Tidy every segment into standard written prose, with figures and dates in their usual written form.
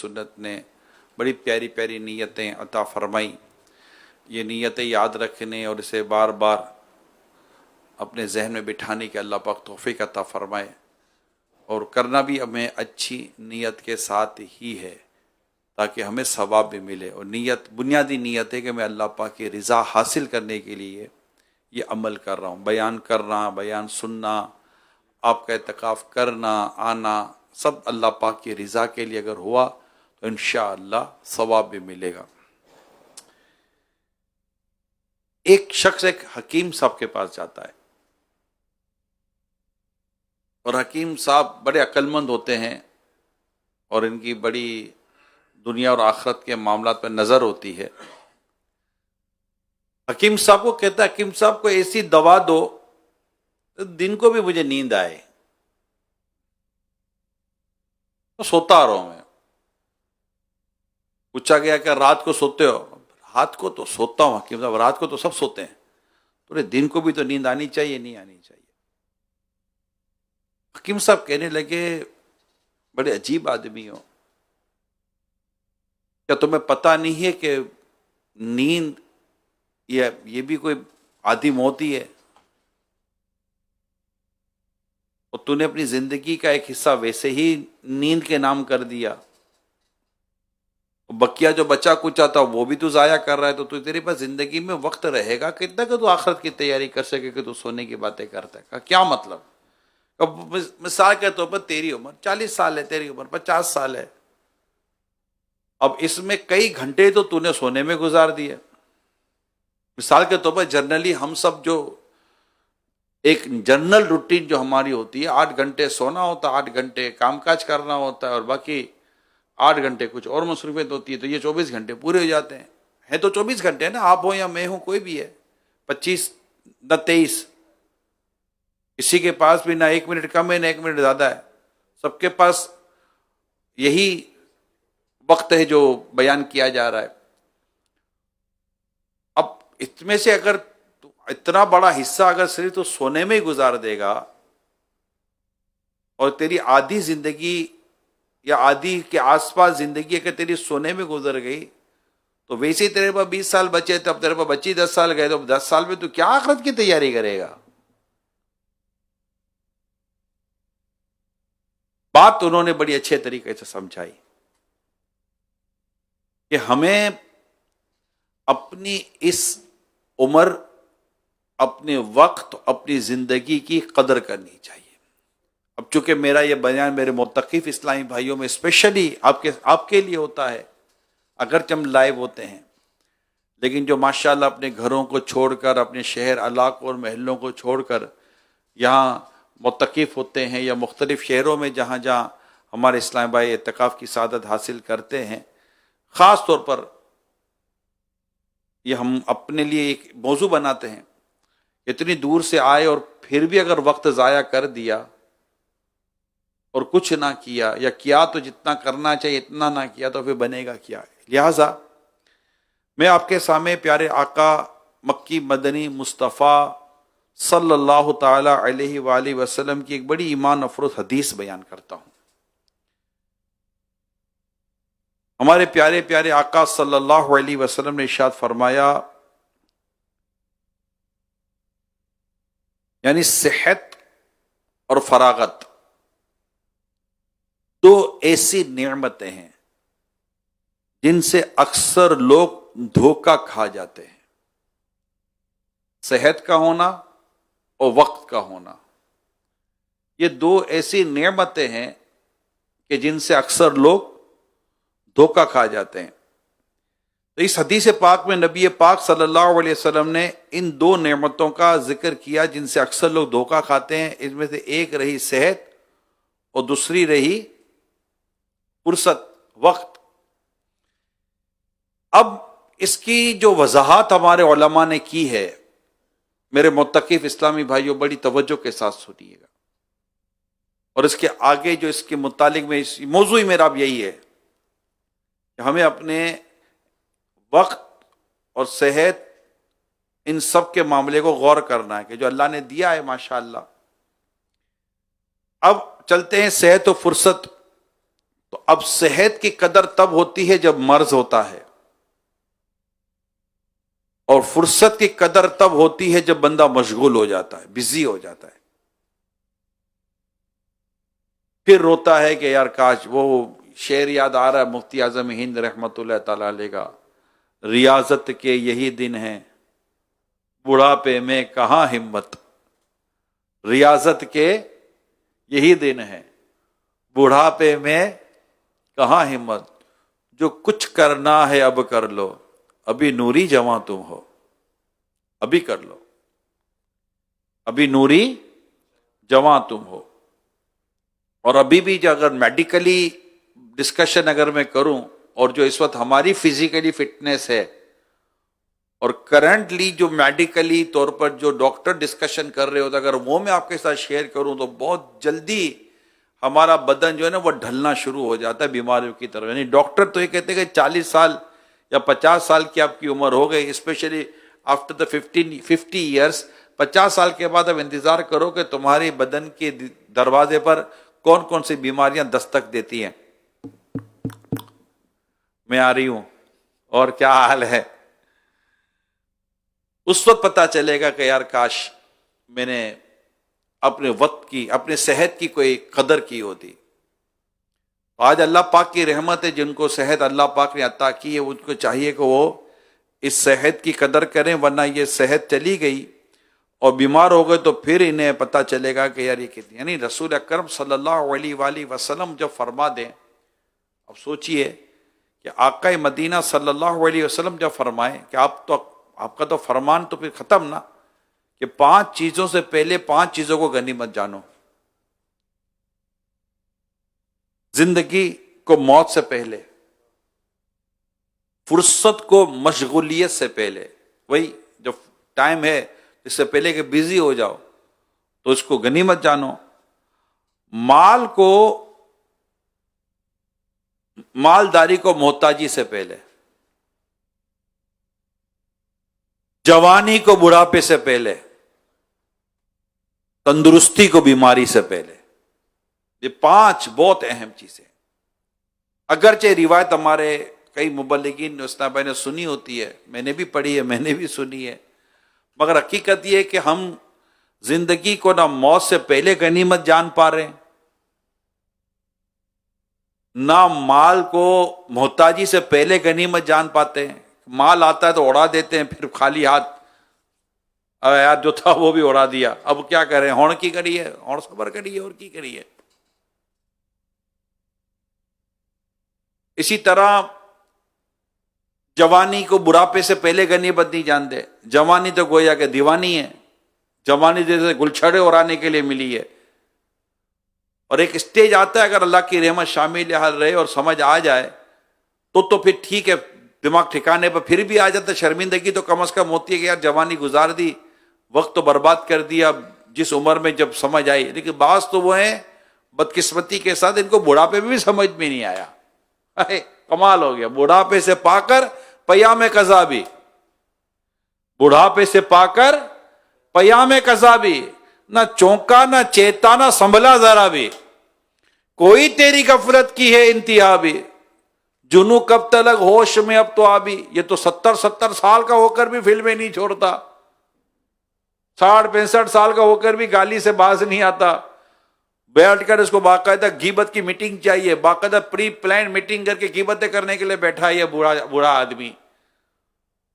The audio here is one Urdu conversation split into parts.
سنت نے بڑی پیاری پیاری نیتیں عطا فرمائی. یہ نیتیں یاد رکھنے اور اسے بار بار اپنے ذہن میں بٹھانے کے اللہ پاک توفیق عطا فرمائے، اور کرنا بھی ہمیں اچھی نیت کے ساتھ ہی ہے تاکہ ہمیں ثواب بھی ملے. اور نیت بنیادی نیت ہے کہ میں اللہ پاک کی رضا حاصل کرنے کے لیے یہ عمل کر رہا ہوں، بیان کرنا، بیان سننا، آپ کا اعتکاف کرنا، آنا، سب اللہ پاک کی رضا کے لیے اگر ہوا تو انشاءاللہ ثواب بھی ملے گا. ایک شخص ایک حکیم صاحب کے پاس جاتا ہے، اور حکیم صاحب بڑے عقل مند ہوتے ہیں اور ان کی بڑی دنیا اور آخرت کے معاملات پہ نظر ہوتی ہے. حکیم صاحب کو کہتا ہے، حکیم صاحب کو ایسی دوا دو دن کو بھی مجھے نیند آئے، تو سوتا رہا ہوں میں. پوچھا گیا کہ رات کو سوتے ہو؟ رات کو تو سوتا ہوں حکیم صاحب، رات کو تو سب سوتے ہیں، تو دن کو بھی تو نیند آنی چاہیے، نہیں آنی چاہیے. حکیم صاحب کہنے لگے، بڑے عجیب آدمی ہو، کیا تمہیں پتہ نہیں ہے کہ نیند یہ بھی کوئی عادی موت ہی ہے، اور تو نے اپنی زندگی کا ایک حصہ ویسے ہی نیند کے نام کر دیا، بقیہ جو بچا کچھ آتا وہ بھی تو ضائع کر رہا ہے، تو تیرے پاس زندگی میں وقت رہے گا کتنا کہ تو آخرت کی تیاری کر سکے کہ تو سونے کی باتیں کرتا ہے؟ کیا مطلب؟ مثال کے طور پر تیری عمر 40 سال ہے، تیری عمر 50 سال ہے، اب اس میں کئی گھنٹے تو نے سونے میں گزار دیے. مثال کے طور پر جنرلی ہم سب جو ایک جنرل روٹین جو ہماری ہوتی ہے، 8 گھنٹے سونا ہوتا ہے، 8 گھنٹے کام کاج کرنا ہوتا ہے، اور باقی 8 گھنٹے کچھ اور مصروفیت ہوتی ہے، تو یہ 24 گھنٹے پورے ہو جاتے ہیں. ہے تو 24 گھنٹے نا، آپ ہو یا میں ہوں، کوئی بھی ہے، 25 نہ 23، کسی کے پاس بھی نہ 1 منٹ کم ہے نہ 1 منٹ زیادہ ہے، سب کے پاس یہی وقت ہے جو بیان کیا جا رہا ہے. اب اس میں سے اگر اتنا بڑا حصہ اگر صرف تو سونے میں ہی گزار دے گا، اور تیری آدھی زندگی یا آدھی کے آس پاس زندگی اگر تیری سونے میں گزر گئی، تو ویسے ہی تیرے پاس 20 سال بچے تھے، اب تیرے پاس بچی 10 سال گئے، تو 10 سال میں تو کیا آخرت کی تیاری کرے گا؟ بات انہوں نے بڑی اچھے طریقے سے سمجھائی کہ ہمیں اپنی اس عمر، اپنے وقت، اپنی زندگی کی قدر کرنی چاہیے. اب چونکہ میرا یہ بیان میرے متقف اسلامی بھائیوں میں اسپیشلی آپ کے لیے ہوتا ہے، اگرچہ ہم لائیو ہوتے ہیں، لیکن جو ماشاءاللہ اپنے گھروں کو چھوڑ کر، اپنے شہر علاقوں اور محلوں کو چھوڑ کر یہاں متقف ہوتے ہیں، یا مختلف شہروں میں جہاں جہاں ہمارے اسلام بھائی اعتکاف کی سعادت حاصل کرتے ہیں، خاص طور پر یہ ہم اپنے لیے ایک موضوع بناتے ہیں. اتنی دور سے آئے اور پھر بھی اگر وقت ضائع کر دیا اور کچھ نہ کیا، یا کیا تو جتنا کرنا چاہیے اتنا نہ کیا، تو پھر بنے گا کیا؟ لہٰذا میں آپ کے سامنے پیارے آقا مکی مدنی مصطفیٰ صلی اللہ تعالی علیہ وآلہ وسلم کی ایک بڑی ایمان افروز حدیث بیان کرتا ہوں. ہمارے پیارے پیارے آقا صلی اللہ علیہ وسلم نے ارشاد فرمایا، یعنی صحت اور فراغت دو ایسی نعمتیں ہیں جن سے اکثر لوگ دھوکہ کھا جاتے ہیں. صحت کا ہونا اور وقت کا ہونا، یہ دو ایسی نعمتیں ہیں کہ جن سے اکثر لوگ دھوکہ کھا جاتے ہیں. تو اس حدیث پاک میں نبی پاک صلی اللہ علیہ وسلم نے ان دو نعمتوں کا ذکر کیا جن سے اکثر لوگ دھوکہ کھاتے ہیں. اس میں سے ایک رہی صحت اور دوسری رہی فرصت، وقت. اب اس کی جو وضاحت ہمارے علماء نے کی ہے، میرے متقف اسلامی بھائیوں بڑی توجہ کے ساتھ سنیے گا، اور اس کے آگے جو اس کے متعلق میں اس موضوع میرا اب یہی ہے کہ ہمیں اپنے وقت اور صحت، ان سب کے معاملے کو غور کرنا ہے کہ جو اللہ نے دیا ہے ماشاءاللہ. اب چلتے ہیں صحت و فرصت. تو اب صحت کی قدر تب ہوتی ہے جب مرض ہوتا ہے، اور فرصت کی قدر تب ہوتی ہے جب بندہ مشغول ہو جاتا ہے، بزی ہو جاتا ہے، پھر روتا ہے کہ یار کاش وہ شعر یاد آ رہا ہے مفتی اعظم ہند رحمت اللہ تعالی علیہ کا، ریاضت کے یہی دن ہیں بڑھاپے میں کہاں ہمت، ریاضت کے یہی دن ہیں بڑھاپے میں کہاں ہمت، جو کچھ کرنا ہے اب کر لو، ابھی نوری جواں تم ہو، ابھی کر لو، ابھی نوری جواں تم ہو۔ اور ابھی بھی جو اگر میڈیکلی ڈسکشن اگر میں کروں، اور جو اس وقت ہماری فزیکلی فٹنس ہے، اور کرنٹلی جو میڈیکلی طور پر جو ڈاکٹر ڈسکشن کر رہے ہوتے، اگر وہ میں آپ کے ساتھ شیئر کروں تو بہت جلدی ہمارا بدن جو ہے نا وہ ڈھلنا شروع ہو جاتا ہے بیماریوں کی طرف۔ یعنی ڈاکٹر تو یہ کہتے ہیں کہ 40 سال یا 50 سال کی آپ کی عمر ہو گئی، اسپیشلی آفٹر دا 50 ایئرس، 50 سال کے بعد اب انتظار کرو کہ تمہارے بدن کے دروازے پر کون کون سی بیماریاں دستک دیتی ہیں۔ میں آ رہی ہوں اور کیا حال ہے، اس وقت پتا چلے گا کہ یار کاش میں نے اپنے وقت کی، اپنے صحت کی کوئی قدر کی ہوتی۔ آج اللہ پاک کی رحمت ہے، جن کو صحت اللہ پاک نے عطا کی ہے ان کو چاہیے کہ وہ اس صحت کی قدر کریں، ورنہ یہ صحت چلی گئی اور بیمار ہو گئے تو پھر انہیں پتا چلے گا کہ یار یہ کتنی، یعنی رسول اکرم صلی اللہ علیہ وآلہ وسلم جب فرما دیں، اب سوچئے کہ آقا مدینہ صلی اللہ علیہ وسلم جب فرمائیں کہ آپ کا تو فرمان تو پھر ختم نا، کہ 5 چیزوں سے پہلے 5 چیزوں کو غنیمت جانو، زندگی کو موت سے پہلے، فرصت کو مشغولیت سے پہلے، وہی جو ٹائم ہے اس سے پہلے کہ بزی ہو جاؤ تو اس کو غنیمت جانو، مال کو، مالداری کو محتاجی سے پہلے، جوانی کو بڑھاپے سے پہلے، تندرستی کو بیماری سے پہلے۔ یہ 5 بہت اہم چیزیں، اگرچہ روایت ہمارے کئی مبلغین اسنابہ نے سنی ہوتی ہے، میں نے بھی پڑھی ہے، میں نے بھی سنی ہے، مگر حقیقت یہ ہے کہ ہم زندگی کو نہ موت سے پہلے غنیمت جان پا رہے ہیں، نہ مال کو محتاجی سے پہلے غنیمت جان پاتے ہیں۔ مال آتا ہے تو اڑا دیتے ہیں، پھر خالی ہاتھ، یار جو تھا وہ بھی اڑا دیا، اب کیا کریں، ہون کی کری ہے، ہون صبر کری ہے، اور کی کری ہے۔ اسی طرح جوانی کو بڑھاپے سے پہلے غنیمت نہیں جانتے، جوانی تو گویا کہ دیوانی ہے، جوانی جیسے گلچھڑے اڑانے کے لیے ملی ہے، اور ایک اسٹیج آتا ہے اگر اللہ کی رحمت شامل حال رہے اور سمجھ آ جائے تو پھر ٹھیک ہے، دماغ ٹھکانے پر پھر بھی آ جاتا ہے، شرمندگی تو کم از کم ہوتی ہے کہ یار جوانی گزار دی، وقت تو برباد کر دیا جس عمر میں جب سمجھ آئی۔ لیکن بعض تو وہ ہیں بدقسمتی کے ساتھ ان کو بڑھاپے میں بھی سمجھ میں نہیں آیا، کمال ہو گیا، بڑھاپے سے پا کر پیام قضا بھی، بڑھاپے سے پا کر پیام قضا بھی، نہ چونکا نہ چیتا نہ سنبھلا ذرا بھی، کوئی تیری غفلت کی ہے انتہا بھی، جنوں کب تلک ہوش میں اب تو آبی۔ یہ تو 70 سال کا ہو کر بھی فلمیں نہیں چھوڑتا، 60-65 سال کا ہو کر بھی گالی سے باز نہیں آتا، بیٹھ کر اس کو باقاعدہ غیبت کی میٹنگ چاہیے، باقاعدہ پری پلان میٹنگ کر کے غیبتیں کرنے کے لیے بیٹھا ہے بوڑھا آدمی،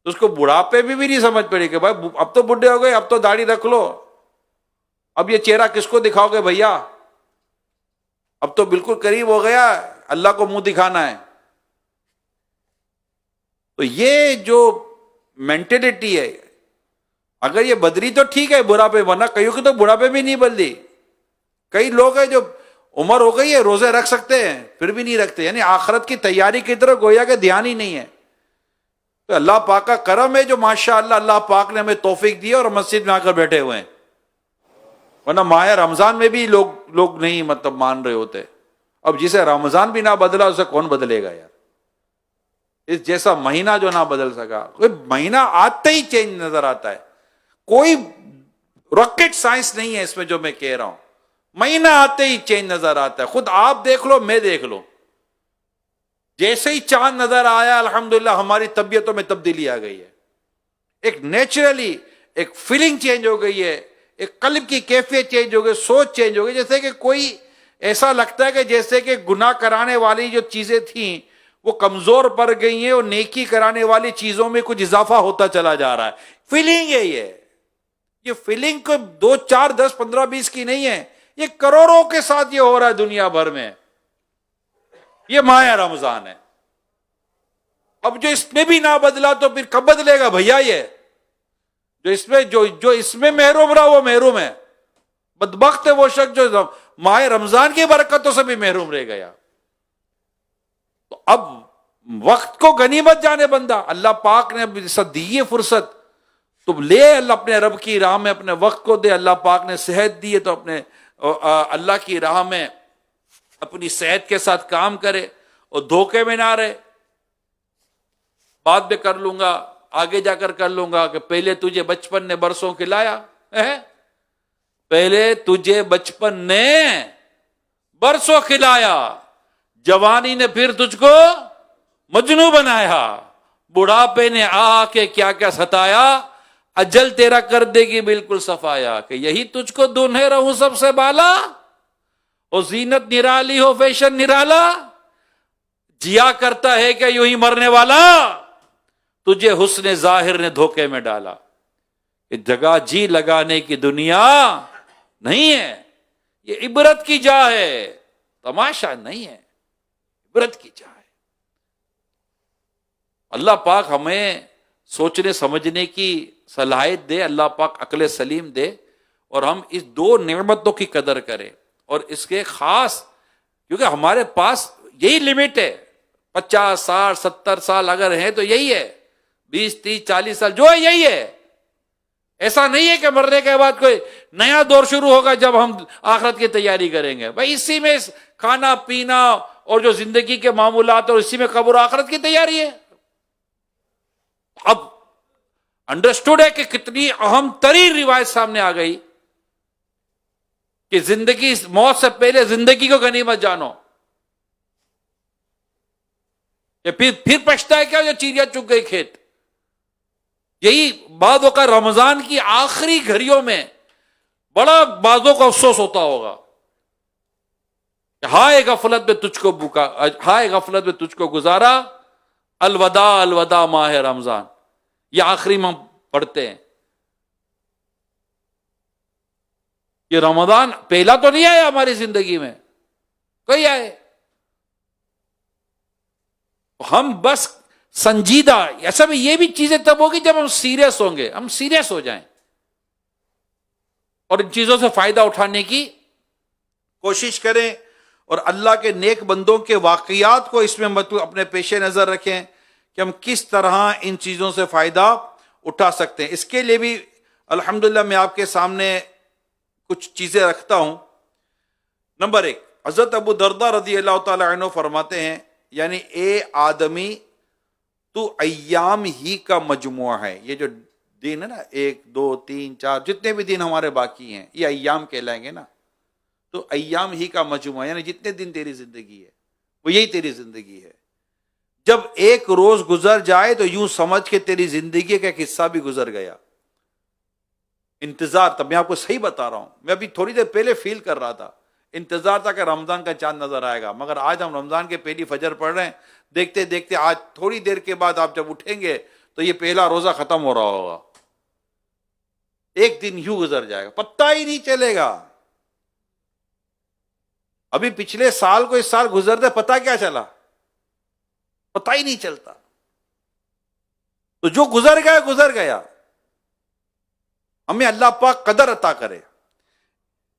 اس کو بڑھاپے میں بھی نہیں سمجھ پڑی کہ بھائی اب تو بڈھے ہو گئے، اب تو داڑھی رکھ لو، اب یہ چہرہ کس کو دکھاؤ گے بھیا، اب تو بالکل قریب ہو گیا اللہ کو منہ دکھانا ہے۔ تو یہ جو مینٹلٹی ہے، اگر یہ بدلی تو ٹھیک ہے بڑھاپے، ورنہ کئیوں کی تو بڑھاپے بھی نہیں بدلی۔ کئی لوگ ہیں جو عمر ہو گئی ہے روزے رکھ سکتے ہیں پھر بھی نہیں رکھتے، یعنی آخرت کی تیاری کی طرف گویا کہ دھیان ہی نہیں ہے۔ تو اللہ پاک کا کرم ہے جو ماشاءاللہ اللہ پاک نے ہمیں توفیق دی اور مسجد میں آ کر بیٹھے ہوئے ہیں، ورنہ ماہ رمضان میں بھی لوگ نہیں مان رہے ہوتے۔ اب جسے رمضان بھی نہ بدلا اسے کون بدلے گا یار، اس جیسا مہینہ جو نہ بدل سکا، کوئی مہینہ آتے ہی چینج نظر آتا ہے، کوئی راکٹ سائنس نہیں ہے اس میں جو میں کہہ رہا ہوں، مہینہ آتے ہی چینج نظر آتا ہے، خود آپ دیکھ لو، میں دیکھ لو، جیسے ہی چاند نظر آیا الحمدللہ ہماری طبیعتوں میں تبدیلی آ گئی ہے، ایک نیچرلی ایک فیلنگ چینج ہو گئی ہے، ایک قلب کی کیفیت چینج ہو گئی، سوچ چینج ہو گئی، جیسے کہ کوئی ایسا لگتا ہے کہ جیسے کہ گناہ کرانے والی جو چیزیں تھیں وہ کمزور پڑ گئی ہیں اور نیکی کرانے والی چیزوں میں کچھ اضافہ ہوتا چلا جا رہا ہے. فیلنگ ہے یہ فیلنگ کو 2 4 10 15 20 کی نہیں ہے، یہ کروڑوں کے ساتھ یہ ہو رہا ہے دنیا بھر میں. یہ ماہ رمضان ہے. اب جو اس میں بھی نہ بدلا تو پھر کب بدلے گا بھیا؟ یہ جو اس میں محروم رہا وہ محروم ہے. بدبخت ہے وہ شخص جو ماہ رمضان کی برکتوں سے بھی محروم رہ گیا. تو اب وقت کو غنیمت جانے بندہ، اللہ پاک نے دی ہے فرصت تو لے، اللہ اپنے رب کی راہ میں اپنے وقت کو دے. اللہ پاک نے صحت دی ہے تو اپنے اللہ کی راہ میں اپنی صحت کے ساتھ کام کرے اور دھوکے میں نہ رہے. بعد میں کر لوں گا، آگے جا کر لوں گا، کہ پہلے تجھے بچپن نے برسوں کھلایا، پہلے تجھے بچپن نے برسوں کھلایا، جوانی نے پھر تجھ کو مجنوں بنایا، بڑھاپے نے آ کے کیا کیا ستایا، اجل تیرا کر دے گی بالکل صفایا، کہ یہی تجھ کو دنہے رہوں سب سے بالا، اور زینت نرالی ہو فیشن نرالا، جیا کرتا ہے کہ یوں ہی مرنے والا، تجھے حسن ظاہر نے دھوکے میں ڈالا. کہ جگہ جی لگانے کی دنیا نہیں ہے، یہ عبرت کی جا ہے، تماشا نہیں ہے، عبرت کی جا ہے. اللہ پاک ہمیں سوچنے سمجھنے کی صلاحیت دے، اللہ پاک عقل سلیم دے، اور ہم اس 2 نعمتوں کی قدر کریں. اور اس کے خاص کیونکہ ہمارے پاس یہی لمٹ ہے، 50 60 70 سال اگر ہیں تو یہی ہے، 20 30 40 سال جو ہے یہی ہے. ایسا نہیں ہے کہ مرنے کے بعد کوئی نیا دور شروع ہوگا جب ہم آخرت کی تیاری کریں گے. بھائی اسی میں کھانا پینا اور جو زندگی کے معمولات اور اسی میں قبر و آخرت کی تیاری ہے. اب انڈرسٹوڈ ہے کہ کتنی اہم ترین روایت سامنے آ گئی کہ زندگی موت سے پہلے زندگی کو غنیمت جانو. یہ پھر پچھتا ہے کیا جو چڑیا چگ گئی کھیت. یہی بعضوں کا رمضان کی آخری گھڑیوں میں بڑا بعضوں کو افسوس ہوتا ہوگا، ہائے غفلت میں تجھ کو بکا، ہائے غفلت میں تجھ کو گزارا، الوداع الوداع ماہ رمضان. یہ آخری میں پڑھتے ہیں. یہ رمضان پہلا تو نہیں آیا ہماری زندگی میں، کئی آئے. ہم بس سنجیدہ، ایسا بھی یہ بھی چیزیں تب ہوگی جب ہم سیریس ہوں گے، ہم سیریس ہو جائیں اور ان چیزوں سے فائدہ اٹھانے کی کوشش کریں، اور اللہ کے نیک بندوں کے واقعات کو اس میں اپنے پیش نظر رکھیں کہ ہم کس طرح ان چیزوں سے فائدہ اٹھا سکتے ہیں. اس کے لیے بھی الحمدللہ میں آپ کے سامنے کچھ چیزیں رکھتا ہوں. نمبر 1، حضرت ابو درداء رضی اللہ تعالی عنہ فرماتے ہیں، یعنی اے آدمی تو ایام ہی کا مجموعہ ہے. یہ جو دن ہے نا 1 2 3 4 جتنے بھی دن ہمارے باقی ہیں یہ ایام کہلائیں گے نا. تو ایام ہی کا مجموعہ یعنی جتنے دن تیری زندگی ہے وہ یہی تیری زندگی ہے. جب ایک روز گزر جائے تو یوں سمجھ کے تیری زندگی کا ایک حصہ بھی گزر گیا. انتظار، تب میں آپ کو صحیح بتا رہا ہوں، میں ابھی تھوڑی دیر پہلے فیل کر رہا تھا، انتظار تھا کہ رمضان کا چاند نظر آئے گا، مگر آج ہم رمضان کے پہلی فجر پڑھ رہے ہیں. دیکھتے دیکھتے آج تھوڑی دیر کے بعد آپ جب اٹھیں گے تو یہ پہلا روزہ ختم ہو رہا ہوگا. ایک دن یوں گزر جائے گا، پتہ ہی نہیں چلے گا. ابھی پچھلے سال کو اس سال گزرتے پتہ کیا چلا؟ پتہ ہی نہیں چلتا. تو جو گزر گیا گزر گیا. ہمیں اللہ پاک قدر عطا کرے.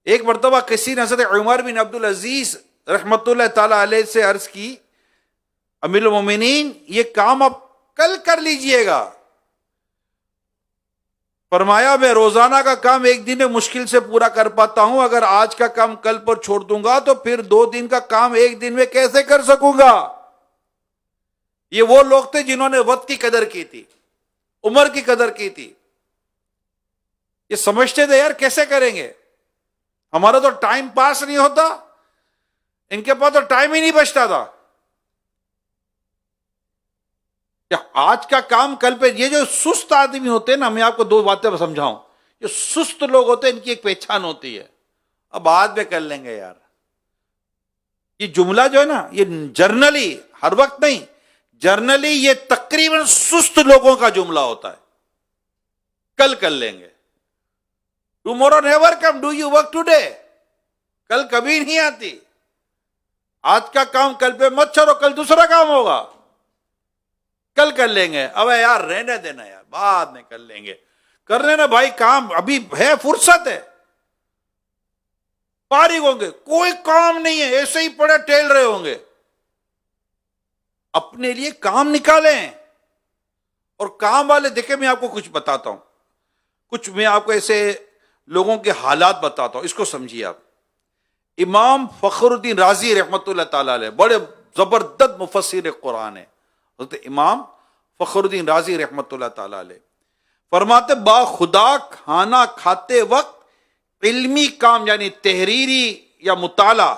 ایک مرتبہ کسی نے حضرت عمر بن عبدالعزیز رحمت اللہ تعالی علیہ سے عرض کی، امیر المومنین یہ کام اب کل کر لیجئے گا. فرمایا میں روزانہ کا کام ایک دن میں مشکل سے پورا کر پاتا ہوں، اگر آج کا کام کل پر چھوڑ دوں گا تو پھر 2 دن کا کام ایک دن میں کیسے کر سکوں گا. یہ وہ لوگ تھے جنہوں نے وقت کی قدر کی تھی، عمر کی قدر کی تھی. یہ سمجھتے تھے یار کیسے کریں گے، ہمارا تو ٹائم پاس نہیں ہوتا، ان کے پاس تو ٹائم ہی نہیں بچتا تھا. کہ آج کا کام کل پہ. یہ جو سست آدمی ہوتے ہیں نا، میں آپ کو دو باتیں سمجھاؤں. جو سست لوگ ہوتے ہیں ان کی ایک پہچان ہوتی ہے، اب بعد میں کر لیں گے یار. یہ جملہ جو ہے نا، یہ جرنلی، ہر وقت نہیں، جرنلی یہ تقریباً سست لوگوں کا جملہ ہوتا ہے. کل کر لیں گے. Tomorrow never come, do you work today. کل کبھی نہیں آتی. آج کا کام کل پہ مت چھوڑو، کل دوسرا کام ہوگا. کل کر لیں گے. اب یار رہنے دینا یار، بعد میں کر لیں گے. کر لینا بھائی، کام ابھی ہے، فرصت ہے. فارغ ہوں گے، کوئی کام نہیں ہے، ایسے ہی پڑے ٹہل رہے ہوں گے. اپنے لیے کام نکالیں. اور کام والے دیکھیں، میں آپ کو کچھ بتاتا ہوں، کچھ میں آپ کو ایسے لوگوں کے حالات بتاتا ہوں، اس کو سمجھیے آپ. امام فخر الدین رازی رحمۃ اللہ تعالی علیہ بڑے زبردست مفسر قرآن ہے. حضرت امام فخر الدین رازی رحمۃ اللہ تعالی علیہ فرماتے، با خدا کھانا کھاتے وقت علمی کام یعنی تحریری یا مطالعہ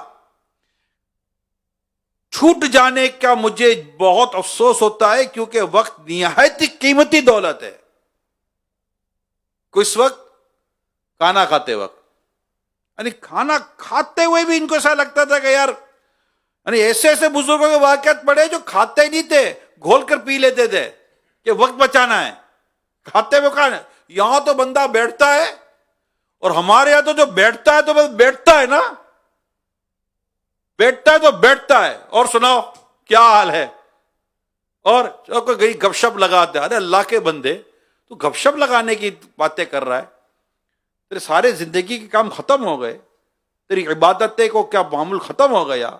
چھوٹ جانے کا مجھے بہت افسوس ہوتا ہے، کیونکہ وقت نہایت ہی قیمتی دولت ہے. کس وقت؟ کھانا کھاتے وقت. یعنی کھانا کھاتے ہوئے بھی ان کو ایسا لگتا تھا کہ یار، یعنی ایسے ایسے بزرگوں کے واقعات پڑے جو کھاتے ہی نہیں تھے، گھول کر پی لیتے تھے کہ وقت بچانا ہے. کھاتے ہوئے کھانا. یہاں تو بندہ بیٹھتا ہے، اور ہمارے یہاں تو جو بیٹھتا ہے تو بس بیٹھتا ہے نا، بیٹھتا ہے تو بیٹھتا ہے. اور سناؤ کیا حال ہے؟ اور گئی گپ شپ لگاتے. ارے اللہ کے بندے، تو گپ شپ لگانے کی باتیں کر رہا ہے؟ تیرے سارے زندگی کے کام ختم ہو گئے، تیری عبادتیں کو کیا معمول ختم ہو گیا؟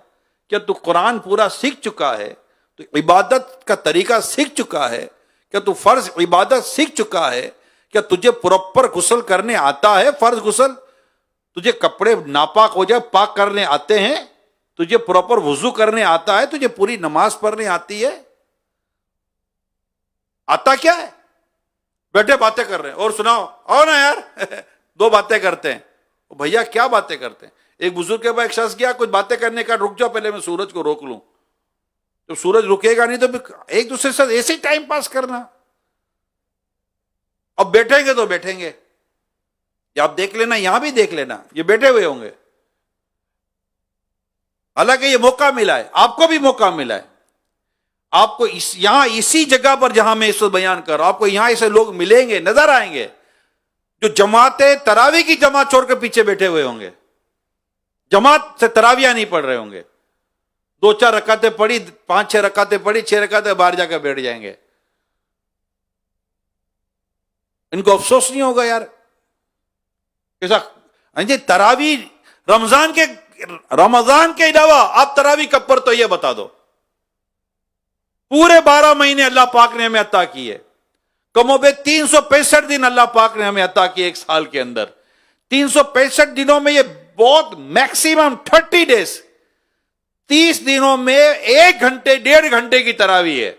کیا تو قرآن پورا سیکھ چکا ہے؟ تو عبادت کا طریقہ سیکھ چکا ہے؟ کیا تو فرض عبادت سیکھ چکا ہے؟ کیا تجھے پراپر غسل کرنے آتا ہے؟ فرض غسل. تجھے کپڑے ناپاک ہو جائے پاک کرنے آتے ہیں؟ تجھے پراپر وضو کرنے آتا ہے؟ تجھے پوری نماز پڑھنے آتی ہے؟ آتا کیا ہے؟ بیٹھے باتیں کر رہے ہیں. اور سناؤ، آؤ نا یار دو باتیں کرتے ہیں. بھیا کیا باتیں کرتے ہیں؟ ایک بزرگ کے بعد ایک شخص گیا، کچھ باتیں کرنے کا، رک جاؤ پہلے میں سورج کو روک لوں. جب سورج رکے گا نہیں تو ایک دوسرے سے ایسے ہی ٹائم پاس کرنا. اب بیٹھیں گے تو بیٹھیں گے. یا آپ دیکھ لینا، یہاں بھی دیکھ لینا، یہ بیٹھے ہوئے ہوں گے. حالانکہ یہ موقع ملا ہے، آپ کو بھی موقع ملا ہے. آپ کو یہاں اسی جگہ پر جہاں میں اس وقت بیان کر رہا ہوں، آپ کو یہاں ایسے لوگ ملیں گے، نظر آئیں گے، جو جماعتیں تراویح کی جماعت چھوڑ کے پیچھے بیٹھے ہوئے ہوں گے، جماعت سے تراویح نہیں پڑھ رہے ہوں گے. 2-4 رکعتیں پڑھی، 5-6 رکعتیں پڑھی، 6 رکعتیں باہر جا کے بیٹھ جائیں گے. ان کو افسوس نہیں ہوگا یار کیسا؟ جی تراویح رمضان کے علاوہ آپ تراویح کب پڑھتے ہو یہ بتا دو. پورے 12 مہینے اللہ پاک نے ہمیں عطا کی ہے. کم و بیش 365 دن اللہ پاک نے ہمیں عطا کی ایک سال کے اندر. 365 دنوں میں یہ بہت میکسیمم 30 ڈیز، 30 دنوں میں 1 گھنٹے 1.5 گھنٹے کی تراویح ہے.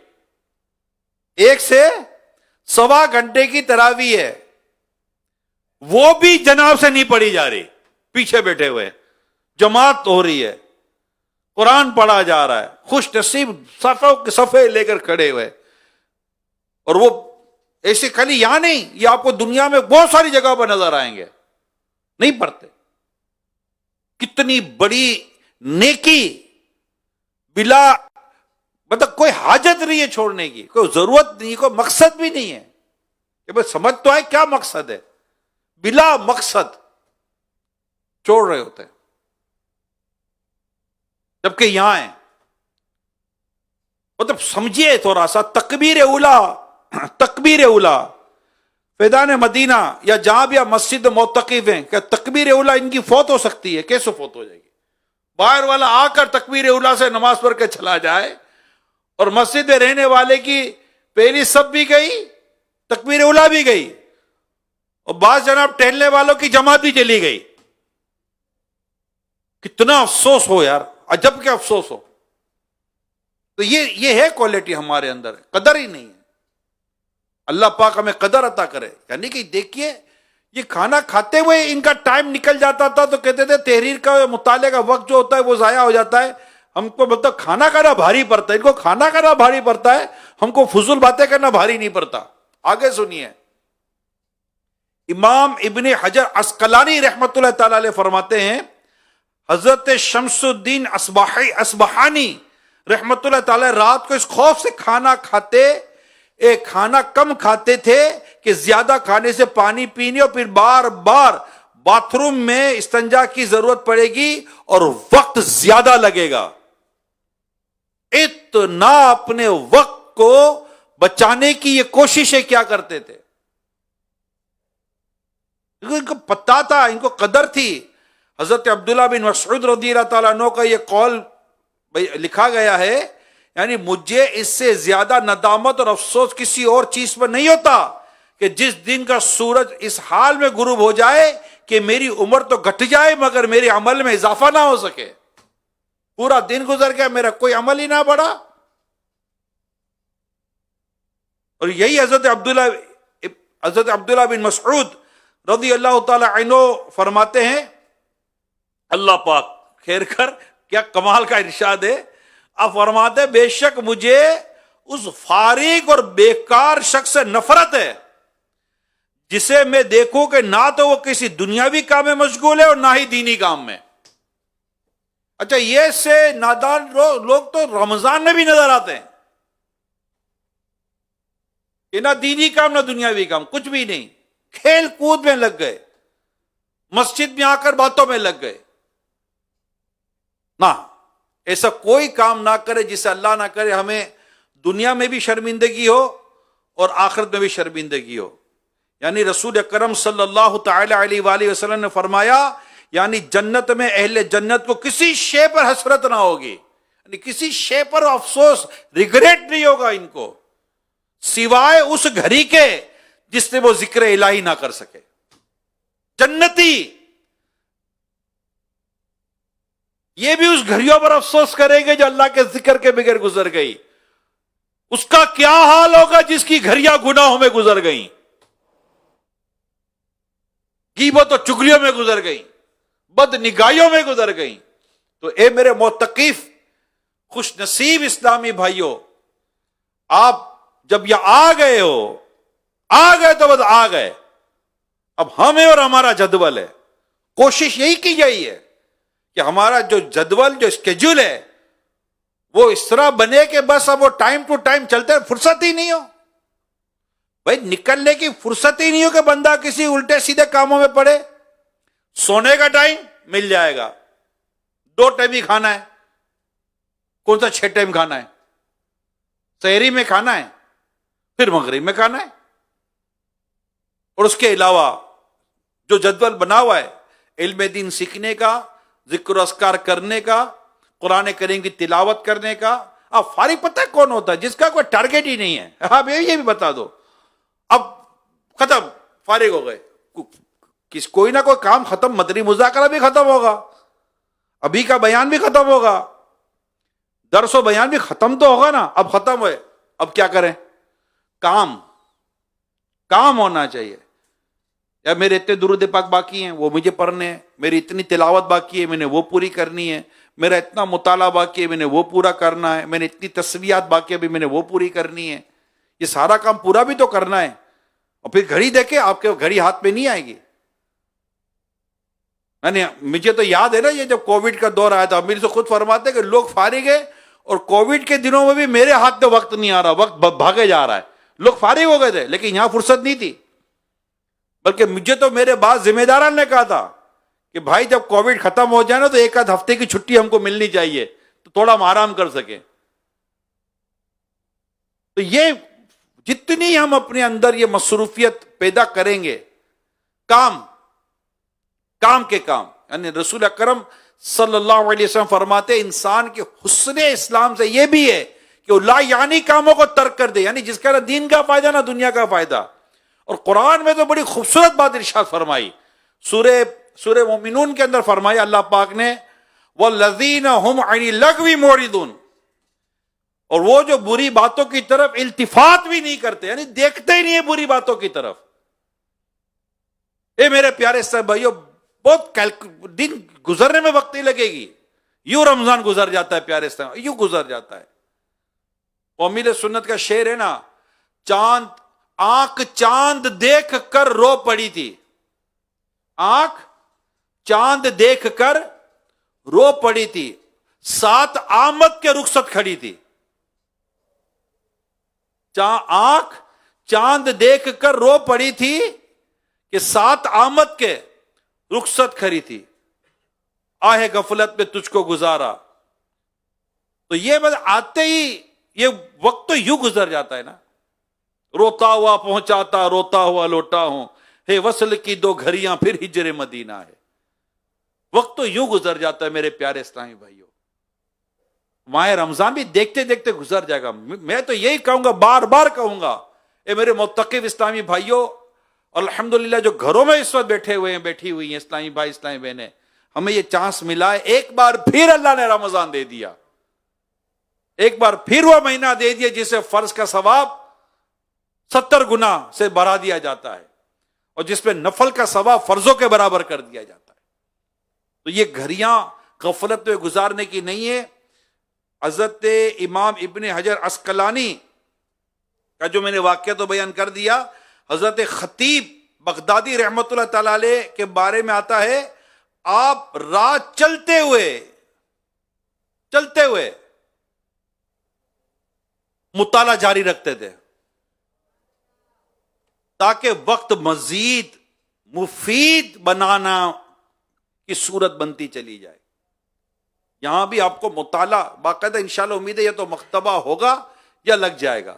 1 سے 1.25 گھنٹے کی تراویح ہے. وہ بھی جناب سے نہیں پڑھی جا رہی، پیچھے بیٹھے ہوئے جماعت ہو رہی ہے، قرآن پڑھا جا رہا ہے، خوش نصیب صفحے لے کر کھڑے ہوئے. اور وہ ایسے خالی یہاں نہیں، یہ آپ کو دنیا میں بہت ساری جگہ پر نظر آئیں گے، نہیں پڑھتے. کتنی بڑی نیکی، بلا مطلب کوئی حاجت نہیں ہے چھوڑنے کی، کوئی ضرورت نہیں، کوئی مقصد بھی نہیں ہے کہ بس سمجھ تو آئے کیا مقصد ہے. بلا مقصد چھوڑ رہے ہوتے ہیں. جبکہ یہاں ہیں، مطلب سمجھیے تھوڑا سا. تکبیر اولا فیضان مدینہ یا جہاں بھی آپ مسجد موتقف ہیں، کہ تکبیر اولا ان کی فوت ہو سکتی ہے؟ کیسے فوت ہو جائے گی؟ باہر والا آ کر تکبیر اولا سے نماز پڑھ کے چلا جائے، اور مسجد میں رہنے والے کی پہلی سب بھی گئی، تکبیر اولا بھی گئی، اور بعض جناب ٹہلنے والوں کی جماعت بھی چلی گئی. کتنا افسوس ہو یار، عجب کے افسوس ہو. تو یہ ہے کوالٹی ہمارے اندر، قدر ہی نہیں ہے. اللہ پاک ہمیں قدر عطا کرے. یعنی کہ دیکھیے، یہ کھانا کھاتے ہوئے ان کا ٹائم نکل جاتا تھا تو کہتے تھے تحریر کا مطالعے کا وقت جو ہوتا ہے وہ ضائع ہو جاتا ہے. ہم کو مطلب کھانا کھانا بھاری پڑتا ہے، ان کو کھانا کھانا بھاری پڑتا ہے، ہم کو فضول باتیں کرنا بھاری نہیں پڑتا. آگے سنیے، امام ابن حجر عسقلانی رحمت اللہ تعالی علیہ فرماتے ہیں، حضرت شمس الدین اصبہانی رحمت اللہ تعالی رات کو اس خوف سے کھانا کھاتے، کھانا کم کھاتے تھے کہ زیادہ کھانے سے پانی پینے اور پھر بار بار باتھ روم میں استنجا کی ضرورت پڑے گی اور وقت زیادہ لگے گا. اتنا اپنے وقت کو بچانے کی یہ کوششیں کیا کرتے تھے. ان کو پتا تھا، ان کو قدر تھی. حضرت عبداللہ بن مسعود رضی اللہ تعالیٰ عنہ کا یہ قول لکھا گیا ہے، یعنی مجھے اس سے زیادہ ندامت اور افسوس کسی اور چیز پر نہیں ہوتا کہ جس دن کا سورج اس حال میں غروب ہو جائے کہ میری عمر تو گھٹ جائے مگر میرے عمل میں اضافہ نہ ہو سکے. پورا دن گزر گیا، میرا کوئی عمل ہی نہ بڑھا. اور یہی حضرت عبداللہ بن مسعود رضی اللہ تعالی عنہ فرماتے ہیں، اللہ پاک خیر کر، کیا کمال کا ارشاد ہے. آپ فرماتے ہیں بے شک مجھے اس فارغ اور بیکار شخص سے نفرت ہے جسے میں دیکھوں کہ نہ تو وہ کسی دنیاوی کام میں مشغول ہے اور نہ ہی دینی کام میں. اچھا، یہ سے نادان لوگ تو رمضان میں بھی نظر آتے ہیں کہ نہ دینی کام نہ دنیاوی کام، کچھ بھی نہیں، کھیل کود میں لگ گئے، مسجد میں آ کر باتوں میں لگ گئے. نہ، ایسا کوئی کام نہ کرے جسے اللہ نہ کرے ہمیں دنیا میں بھی شرمندگی ہو اور آخرت میں بھی شرمندگی ہو. یعنی رسول اکرم صلی اللہ تعالی علیہ وآلہ وسلم نے فرمایا، یعنی جنت میں اہل جنت کو کسی شے پر حسرت نہ ہوگی، یعنی کسی شے پر افسوس، ریگریٹ نہیں ہوگا ان کو، سوائے اس گھڑی کے جس سے وہ ذکر الہی نہ کر سکے. جنتی یہ بھی اس گھڑیوں پر افسوس کریں گے جو اللہ کے ذکر کے بغیر گزر گئی. اس کا کیا حال ہوگا جس کی گھڑیاں گناہوں میں گزر گئیں، غیبت و چغلیوں میں گزر گئیں، بد نگاہیوں میں گزر گئیں. تو اے میرے معتکف خوش نصیب اسلامی بھائیوں، آپ جب یہ آ گئے ہو، آ گئے تو بس آ گئے. اب ہمیں اور ہمارا جدول ہے، کوشش یہی کی گئی ہے کہ ہمارا جو جدول، جو اسکیڈول ہے، وہ اس طرح بنے کہ بس اب وہ ٹائم ٹو ٹائم چلتے ہیں، فرصت ہی نہیں ہو. بھائی نکلنے کی فرصت ہی نہیں ہو کہ بندہ کسی الٹے سیدھے کاموں میں پڑے. سونے کا ٹائم مل جائے گا، 2 ٹائم ہی کھانا ہے، کون سا 6 ٹائم کھانا ہے؟ سحری میں کھانا ہے، پھر مغرب میں کھانا ہے. اور اس کے علاوہ جو جدول بنا ہوا ہے علم دین سیکھنے کا، ذکر و اذکار کرنے کا، قرآن کریم کی تلاوت کرنے کا. اب فارغ پتہ ہے کون ہوتا ہے جس کا کوئی ٹارگیٹ ہی نہیں ہے؟ آپ یہ بھی بتا دو، اب ختم، فارغ ہو گئے، کوئی نہ کوئی کام ختم، مدنی مذاکرہ بھی ختم ہوگا، ابھی کا بیان بھی ختم ہوگا، درس و بیان بھی ختم تو ہوگا نا. اب ختم ہوئے، اب کیا کریں؟ کام ہونا چاہیے. یا میرے اتنے درود پاک باقی ہیں، وہ مجھے پڑھنے ہیں، میری اتنی تلاوت باقی ہے، میں نے وہ پوری کرنی ہے، میرا اتنا مطالعہ باقی ہے، میں نے وہ پورا کرنا ہے، میں نے اتنی تسبیحات باقی ہے، میں نے وہ پوری کرنی ہے. یہ سارا کام پورا بھی تو کرنا ہے. اور پھر گھڑی دیکھیں، آپ کے گھڑی ہاتھ میں نہیں آئے گی. یعنی مجھے تو یاد ہے نا، یہ جب کووڈ کا دور آیا تھا، میرے سے خود فرماتے کہ لوگ فارغ ہیں، اور کووڈ کے دنوں میں بھی میرے ہاتھ میں وقت نہیں آ رہا، وقت بھاگے جا رہا ہے. لوگ فارغ ہو گئے تھے لیکن یہاں فرصت نہیں تھی. بلکہ مجھے تو میرے بعض ذمہ داران نے کہا تھا کہ بھائی جب کووڈ ختم ہو جائے نا تو 1 آدھ ہفتے کی چھٹی ہم کو ملنی چاہیے تو تھوڑا ہم آرام کر سکیں. تو یہ جتنی ہم اپنے اندر یہ مصروفیت پیدا کریں گے، کام کے کام، یعنی رسول اکرم صلی اللہ علیہ وسلم فرماتے انسان کے حسن اسلام سے یہ بھی ہے کہ وہ لا یعنی کاموں کو ترک کر دے، یعنی جس کا نہ دین کا فائدہ نہ دنیا کا فائدہ. اور قرآن میں تو بڑی خوبصورت بات ارشاد فرمائی، سورہ مومنون کے اندر فرمایا اللہ پاک نے، وَالَّذِينَ هُمْ عَنِ اللَّغْوِ مُعْرِضُونَ، اور وہ جو بری باتوں کی طرف التفات بھی نہیں کرتے، یعنی دیکھتے ہی نہیں ہے بری باتوں کی طرف. اے میرے پیارے صاحب بھائیو، بہت دن گزرنے میں وقت نہیں لگے گی. یوں رمضان گزر جاتا ہے پیارے اسلام، یوں گزر جاتا ہے. قومیل سنت کا شعر ہے نا، آنکھ چاند دیکھ کر رو پڑی تھی، آنکھ چاند دیکھ کر رو پڑی تھی، سات آمد کے رخصت کھڑی تھی. آنکھ چاند دیکھ کر رو پڑی تھی کہ سات آمد کے رخصت کھڑی تھی، آہ غفلت میں تجھ کو گزارا. تو یہ بس آتے ہی یہ وقت تو یوں گزر جاتا ہے نا، روتا ہوا پہنچاتا روتا ہوا لوٹا ہوں، ہے وصل کی دو گھڑیاں پھر ہجر مدینہ ہے. وقت تو یوں گزر جاتا ہے میرے پیارے اسلامی بھائیوں. ماہ رمضان بھی دیکھتے دیکھتے گزر جائے گا. میں تو یہی کہوں گا، بار بار کہوں گا، اے میرے متقب اسلامی بھائیوں، الحمدللہ جو گھروں میں اس وقت بیٹھے ہوئے ہیں، بیٹھی ہوئی ہیں اسلامی بھائی اسلامی بہنیں، ہمیں یہ چانس ملا ہے، ایک بار پھر اللہ نے رمضان دے دیا، ایک بار پھر وہ مہینہ دے دیا جسے فرض کا ثواب 70 گنا سے بڑھا دیا جاتا ہے، اور جس پہ نفل کا ثواب فرضوں کے برابر کر دیا جاتا ہے. تو یہ گھڑیاں غفلت میں گزارنے کی نہیں ہے. حضرت امام ابن حجر عسقلانی کا جو میں نے واقعہ تو بیان کر دیا، حضرت خطیب بغدادی رحمت اللہ تعالی علیہ کے بارے میں آتا ہے، آپ رات چلتے ہوئے مطالعہ جاری رکھتے تھے تاکہ وقت مزید مفید بنانا کی صورت بنتی چلی جائے. یہاں بھی آپ کو مطالعہ باقاعدہ انشاءاللہ امید ہے یا تو مکتبہ ہوگا یا لگ جائے گا.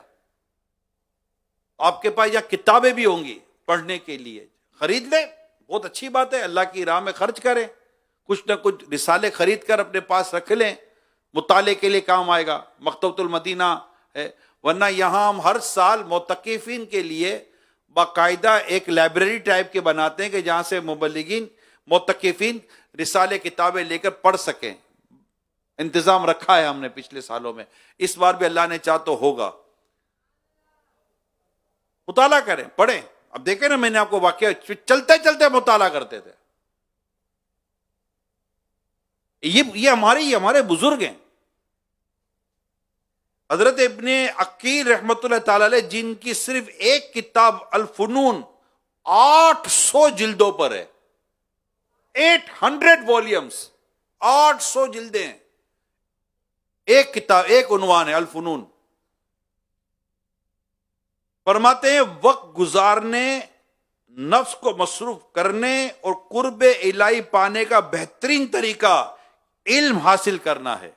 آپ کے پاس یا کتابیں بھی ہوں گی پڑھنے کے لیے، خرید لیں، بہت اچھی بات ہے، اللہ کی راہ میں خرچ کریں، کچھ نہ کچھ رسالے خرید کر اپنے پاس رکھ لیں، مطالعے کے لیے کام آئے گا. مکتبۃ المدینہ ہے، ورنہ یہاں ہم ہر سال معتکفین کے لیے باقاعدہ ایک لائبریری ٹائپ کے بناتے ہیں کہ جہاں سے مبلغین معتکفین رسالے کتابیں لے کر پڑھ سکیں. انتظام رکھا ہے ہم نے پچھلے سالوں میں، اس بار بھی اللہ نے چاہ تو ہوگا. مطالعہ کریں، پڑھیں. اب دیکھیں نا، میں نے آپ کو واقعہ چلتے چلتے مطالعہ کرتے تھے. یہ ہمارے بزرگ ہیں. حضرت ابن عقیل رحمت اللہ تعالی علیہ، جن کی صرف ایک کتاب الفنون 800 جلدوں پر ہے، 800 والیومز، 800 جلدیں ہیں. ایک کتاب، ایک عنوان ہے الفنون. فرماتے ہیں وقت گزارنے، نفس کو مصروف کرنے اور قرب الہی پانے کا بہترین طریقہ علم حاصل کرنا ہے،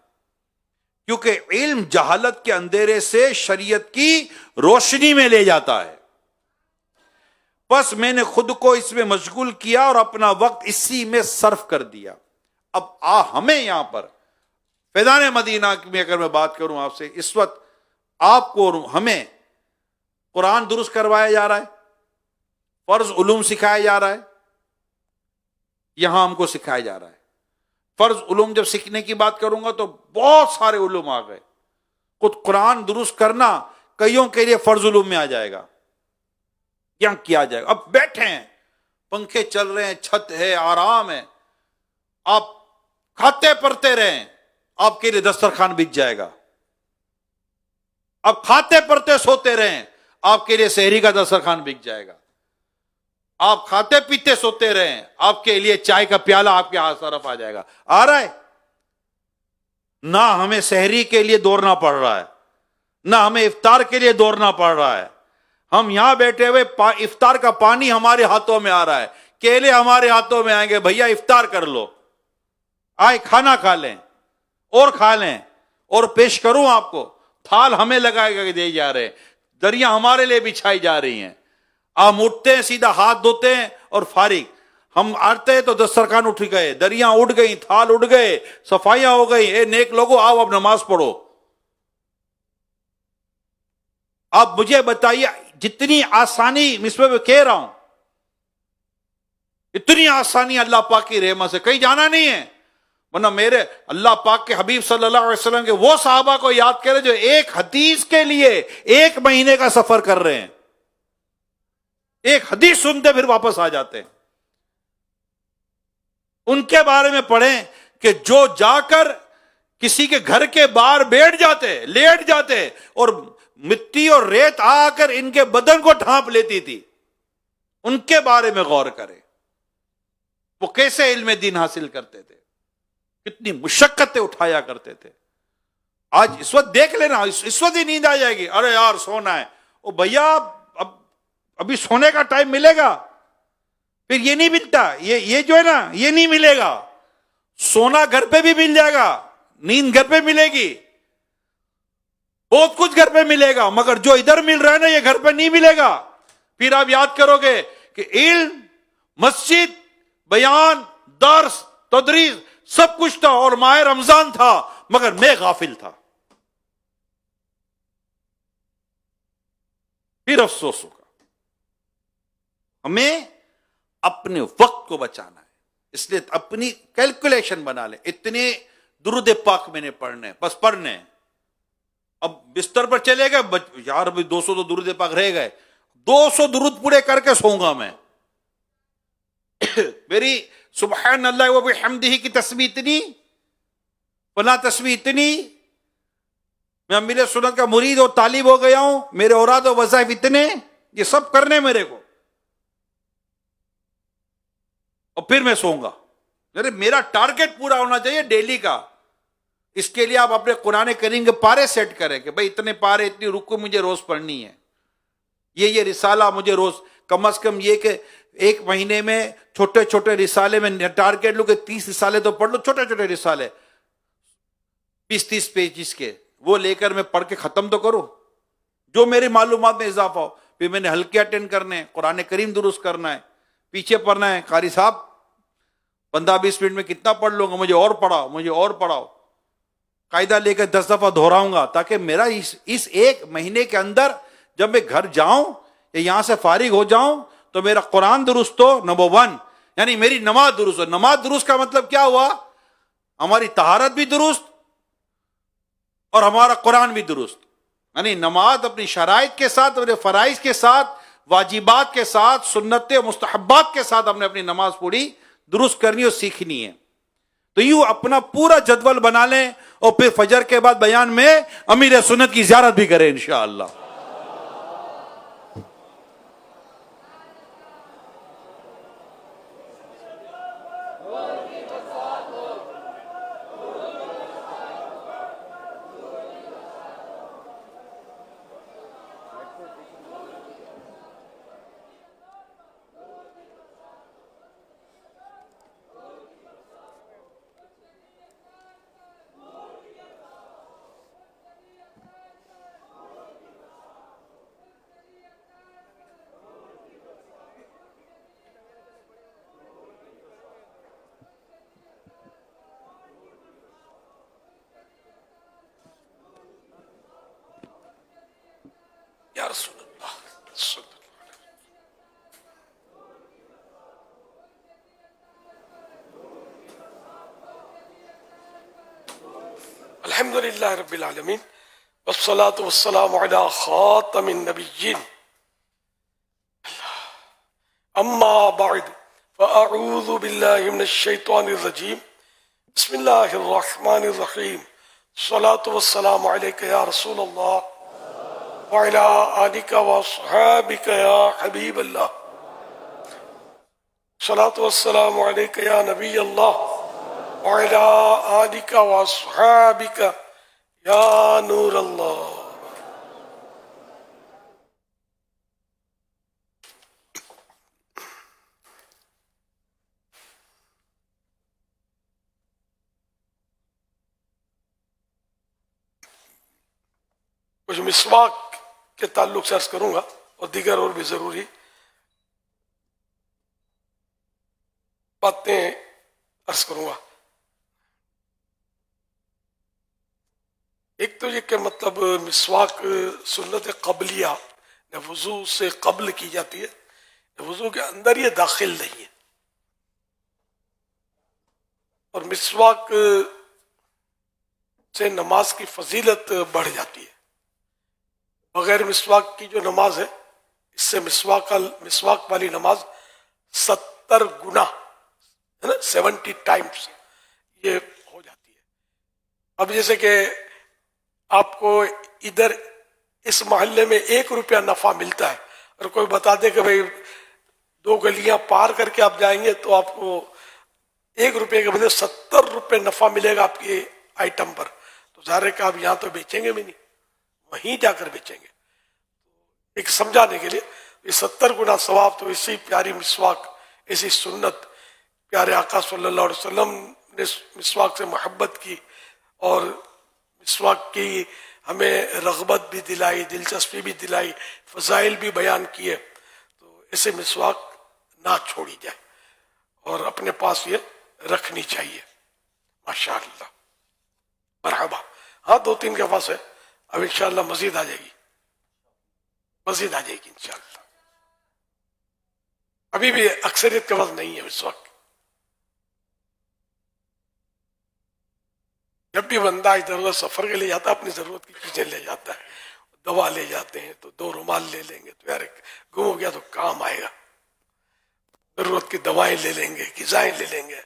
کیونکہ علم جہالت کے اندھیرے سے شریعت کی روشنی میں لے جاتا ہے. بس میں نے خود کو اس میں مشغول کیا اور اپنا وقت اسی میں صرف کر دیا. اب ہمیں یہاں پر فیضان مدینہ میں اگر میں بات کروں آپ سے، اس وقت آپ کو اور ہمیں قرآن درست کروایا جا رہا ہے، فرض علوم سکھایا جا رہا ہے، یہاں ہم کو سکھایا جا رہا ہے. فرض علوم جب سیکھنے کی بات کروں گا تو بہت سارے علوم آ گئے. خود قرآن درست کرنا کئیوں کے لیے فرض علوم میں آ جائے گا، کیا کیا جائے گا. اب بیٹھے ہیں، پنکھے چل رہے ہیں، چھت ہے، آرام ہے، آپ کھاتے پڑھتے رہیں، آپ کے لیے دسترخوان بچ جائے گا. اب کھاتے پڑھتے سوتے رہیں، آپ کے لیے سحری کا دسترخوان بک جائے گا. آپ کھاتے پیتے سوتے رہیں، آپ کے لیے چائے کا پیالہ آپ کے ہاتھ طرف آ جائے گا. آ رہا ہے نہ، ہمیں سحری کے لیے دوڑنا پڑ رہا ہے، نہ ہمیں افطار کے لیے دوڑنا پڑ رہا ہے. ہم یہاں بیٹھے ہوئے افطار کا پانی ہمارے ہاتھوں میں آ رہا ہے، کیلے ہمارے ہاتھوں میں آئیں گے، بھیا افطار کر لو، آئے کھانا کھا لیں اور کھا لیں اور پیش کروں آپ کو. تھال ہمیں لگائے گا کہ دے جا رہے ہیں، دریاں ہمارے لیے بچھائی جا رہی ہیں. آپ اٹھتے ہیں، سیدھا ہاتھ دھوتے ہیں اور فارغ. ہم آتے ہیں تو دسترخوان اٹھ گئے، دریاں اٹھ گئی، تھال اٹھ گئے، صفائیاں ہو گئی. اے نیک لوگوں، آؤ اب نماز پڑھو. آپ مجھے بتائیے، جتنی آسانی اس میں کہہ رہا ہوں، اتنی آسانی اللہ پاک کی رحمت سے کہیں جانا نہیں ہے. ورنہ میرے اللہ پاک کے حبیب صلی اللہ علیہ وسلم کے وہ صحابہ کو یاد کریں جو ایک حدیث کے لیے 1 مہینے کا سفر کر رہے ہیں، ایک حدیث سنتے پھر واپس آ جاتے ہیں. ان کے بارے میں پڑھیں کہ جو جا کر کسی کے گھر کے باہر بیٹھ جاتے, لیٹ جاتے, اور مٹی اور ریت آ کر ان کے بدن کو ڈھانپ لیتی تھی, ان کے بارے میں غور کرے. وہ کیسے علم دین حاصل کرتے تھے, کتنی مشقتیں اٹھایا کرتے تھے. آج اس وقت دیکھ لینا, اس وقت ہی نیند آ جائے گی, ارے یار سونا ہے. او بھیا ابھی سونے کا ٹائم ملے گا, پھر یہ نہیں ملتا, یہ جو ہے نا یہ نہیں ملے گا. سونا گھر پہ بھی مل جائے گا, نیند گھر پہ ملے گی, بہت کچھ گھر پہ ملے گا, مگر جو ادھر مل رہا ہے نا یہ گھر پہ نہیں ملے گا. پھر آپ یاد کرو گے کہ علم, مسجد, بیان, درس, تدریس سب کچھ تھا, اور ماہ رمضان تھا, مگر میں غافل تھا. پھر افسوس ہوگا. ہمیں اپنے وقت کو بچانا ہے, اس لیے اپنی کیلکولیشن بنا لیں. اتنے درود پاک میں نے پڑھنے, بس پڑھنے. اب بستر پر چلے گئے, یار ابھی 200 تو درود پاک رہ گئے, 200 درود پورے کر کے سوں گا میں. میری سبحان اللہ و بحمدہ کی تسبیح اتنی, فلاں تسبیح اتنی, میں امیر سنت کا مرید اور طالب ہو گیا ہوں, میرے اوراد و وظائف اتنے, یہ سب کرنے میرے کو, اور پھر میں سوؤں گا. میرا ٹارگٹ پورا ہونا چاہیے ڈیلی کا. اس کے لیے آپ اپنے قرآن کریم کے پارے سیٹ کریں کہ بھائی اتنے پارے, اتنی رکو مجھے روز پڑھنی ہے, یہ رسالہ مجھے روز, کم از کم یہ کہ ایک مہینے میں چھوٹے چھوٹے رسالے میں ٹارگٹ لو کہ 30 رسالے تو پڑھ لو, چھوٹے چھوٹے رسالے 20-30 پیجز کے, وہ لے کر میں پڑھ کے ختم تو کروں, جو میری معلومات میں اضافہ ہو. پھر میں نے ہلکے اٹینڈ کرنے, قرآن کریم درست کرنا ہے, پیچھے پڑھنا ہے. قاری صاحب 15-20 منٹ میں کتنا پڑھ لوں گا, مجھے اور پڑھاؤ, مجھے اور پڑھاؤ. قاعدہ لے کر 10 دفعہ دہراؤں گا, تاکہ میرا اس ایک مہینے کے اندر جب میں گھر جاؤں یا یہاں سے فارغ ہو جاؤں تو میرا قرآن درست ہو, نمبر 1, یعنی میری نماز درست ہو. نماز درست کا مطلب کیا ہوا, ہماری طہارت بھی درست اور ہمارا قرآن بھی درست. یعنی نماز اپنی شرائط کے ساتھ, اپنے فرائض کے ساتھ, واجبات کے ساتھ, سنت مستحبات کے ساتھ ہم نے اپنی نماز پوری درست کرنی اور سیکھنی ہے. تو یوں اپنا پورا جدول بنا لیں, اور پھر فجر کے بعد بیان میں امیر سنت کی زیارت بھی کریں انشاءاللہ. یا رسول اللہ صلی اللہ الحمد للہ رب العالمین والصلاة والسلام علی خاتم النبیین. اما بعد فاعوذ باللہ من الشیطان الرجیم. بسم اللہ الرحمن الرحیم. الصلاة والسلام علیک یا رسول اللہ وعلی آلک واصحابک یا حبیب اللہ. الصلاة والسلام علیک یا نبی اللہ وعلی آلک واصحابک یا نور اللہ. کچھ مسواک کے تعلق سے عرض کروں گا اور دیگر اور بھی ضروری باتیں عرض کروں گا. ایک تو یہ کہ مطلب مسواک سنت قبلیہ وضو سے قبل کی جاتی ہے, وضو کے اندر یہ داخل نہیں ہے, اور مسواک سے نماز کی فضیلت بڑھ جاتی ہے. بغیر مسواک کی جو نماز ہے, اس سے مسواک والی نماز 70 گنا ہے نا, 70 ٹائمز یہ اب جیسے کہ آپ کو ادھر اس محلے میں 1 روپیہ نفع ملتا ہے اور کوئی بتا دے کہ بھئی 2 گلیاں پار کر کے آپ جائیں گے تو آپ کو 1 روپے کے بدلے 70 روپے نفع ملے گا آپ کے آئٹم پر، تو ظاہر ہے کہ آپ یہاں تو بیچیں گے بھی نہیں، وہیں جا کر بیچیں گے. ایک سمجھانے کے لیے یہ 70 گنا ثواب تو اسی پیاری مسواک، اسی سنت، پیارے آقا صلی اللہ علیہ وسلم نے مسواک سے محبت کی اور مسواک کی ہمیں رغبت بھی دلائی، دلچسپی بھی دلائی، فضائل بھی بیان کیے. تو اسے مسواک نہ چھوڑی جائے اور اپنے پاس یہ رکھنی چاہیے. ماشاء اللہ، مرحبا. ہاں 2-3 کے پاس ہے، اب انشاءاللہ مزید آ جائے گی، مزید آ جائے گی انشاءاللہ. ابھی بھی اکثریت کے پاس نہیں ہے اس وقت. جب بھی بندہ ادھر ادھر سفر کے لیے جاتا ہے اپنی ضرورت کی چیزیں لے جاتا ہے. دوا لے جاتے ہیں تو 2 رومال لے لیں گے تو یار گم ہو گیا تو کام آئے گا. ضرورت کی دوائیں لے لیں گے، غذائیں لے لیں گے.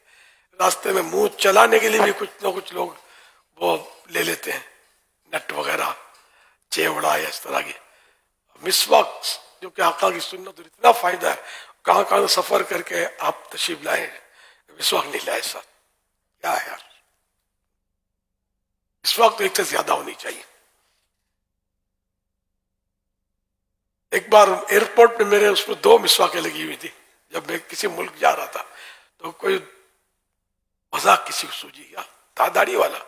راستے میں منہ چلانے کے لیے بھی کچھ نہ کچھ لوگ وہ لے لیتے ہیں، نٹ وغیرہ، چیوڑا یا اس طرح کی. مسواک جو کہ آقا کی سنت، اور اتنا فائدہ ہے، کہاں کہاں سفر کر کے آپ تشریف لائے، مسواک نہیں لائے ساتھ، کیا ہے یار. اس وقت ایک سے زیادہ ہونی چاہیے. ایک بار ایئرپورٹ پہ میرے اس میں 2 مسواکیں لگی ہوئی تھی. جب میں کسی ملک جا رہا تھا تو کوئی مذاق کسی کو سوجی گیا، تھا داڑھی والا،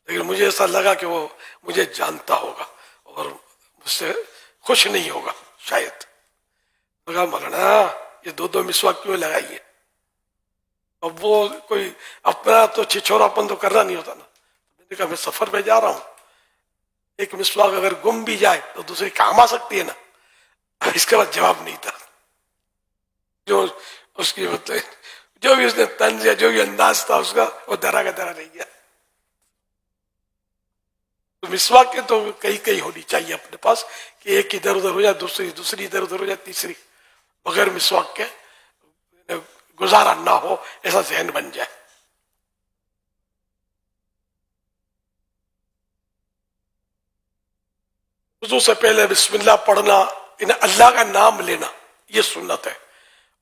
لیکن مجھے ایسا لگا کہ وہ مجھے جانتا ہوگا اور مجھ سے خوش نہیں ہوگا شاید. لگا مولانا یہ 2 مسواک کیوں لگائی ہے؟ اب وہ کوئی اپنا تو چھچورا پن تو کرنا نہیں ہوتا نا. میں نے کہا میں سفر پہ جا رہا ہوں، ایک مسواک اگر گم بھی جائے تو دوسری کام آ سکتی ہے نا. اس کے بعد جواب نہیں تھا. جو اس کی جو بھی اس نے طنز یا جو بھی انداز تھا اس کا، وہ درا کا درا نہیں گیا. تو مسواک کے تو کئی ہونی چاہیے اپنے پاس کہ ایک ادھر ادھر ہو جائے، دوسری ادھر ادھر ہو جائے، تیسری بغیر مسواک کے گزارا نہ ہو، ایسا ذہن بن جائے. وضو سے پہلے بسم اللہ پڑھنا، انہیں اللہ کا نام لینا یہ سنت ہے،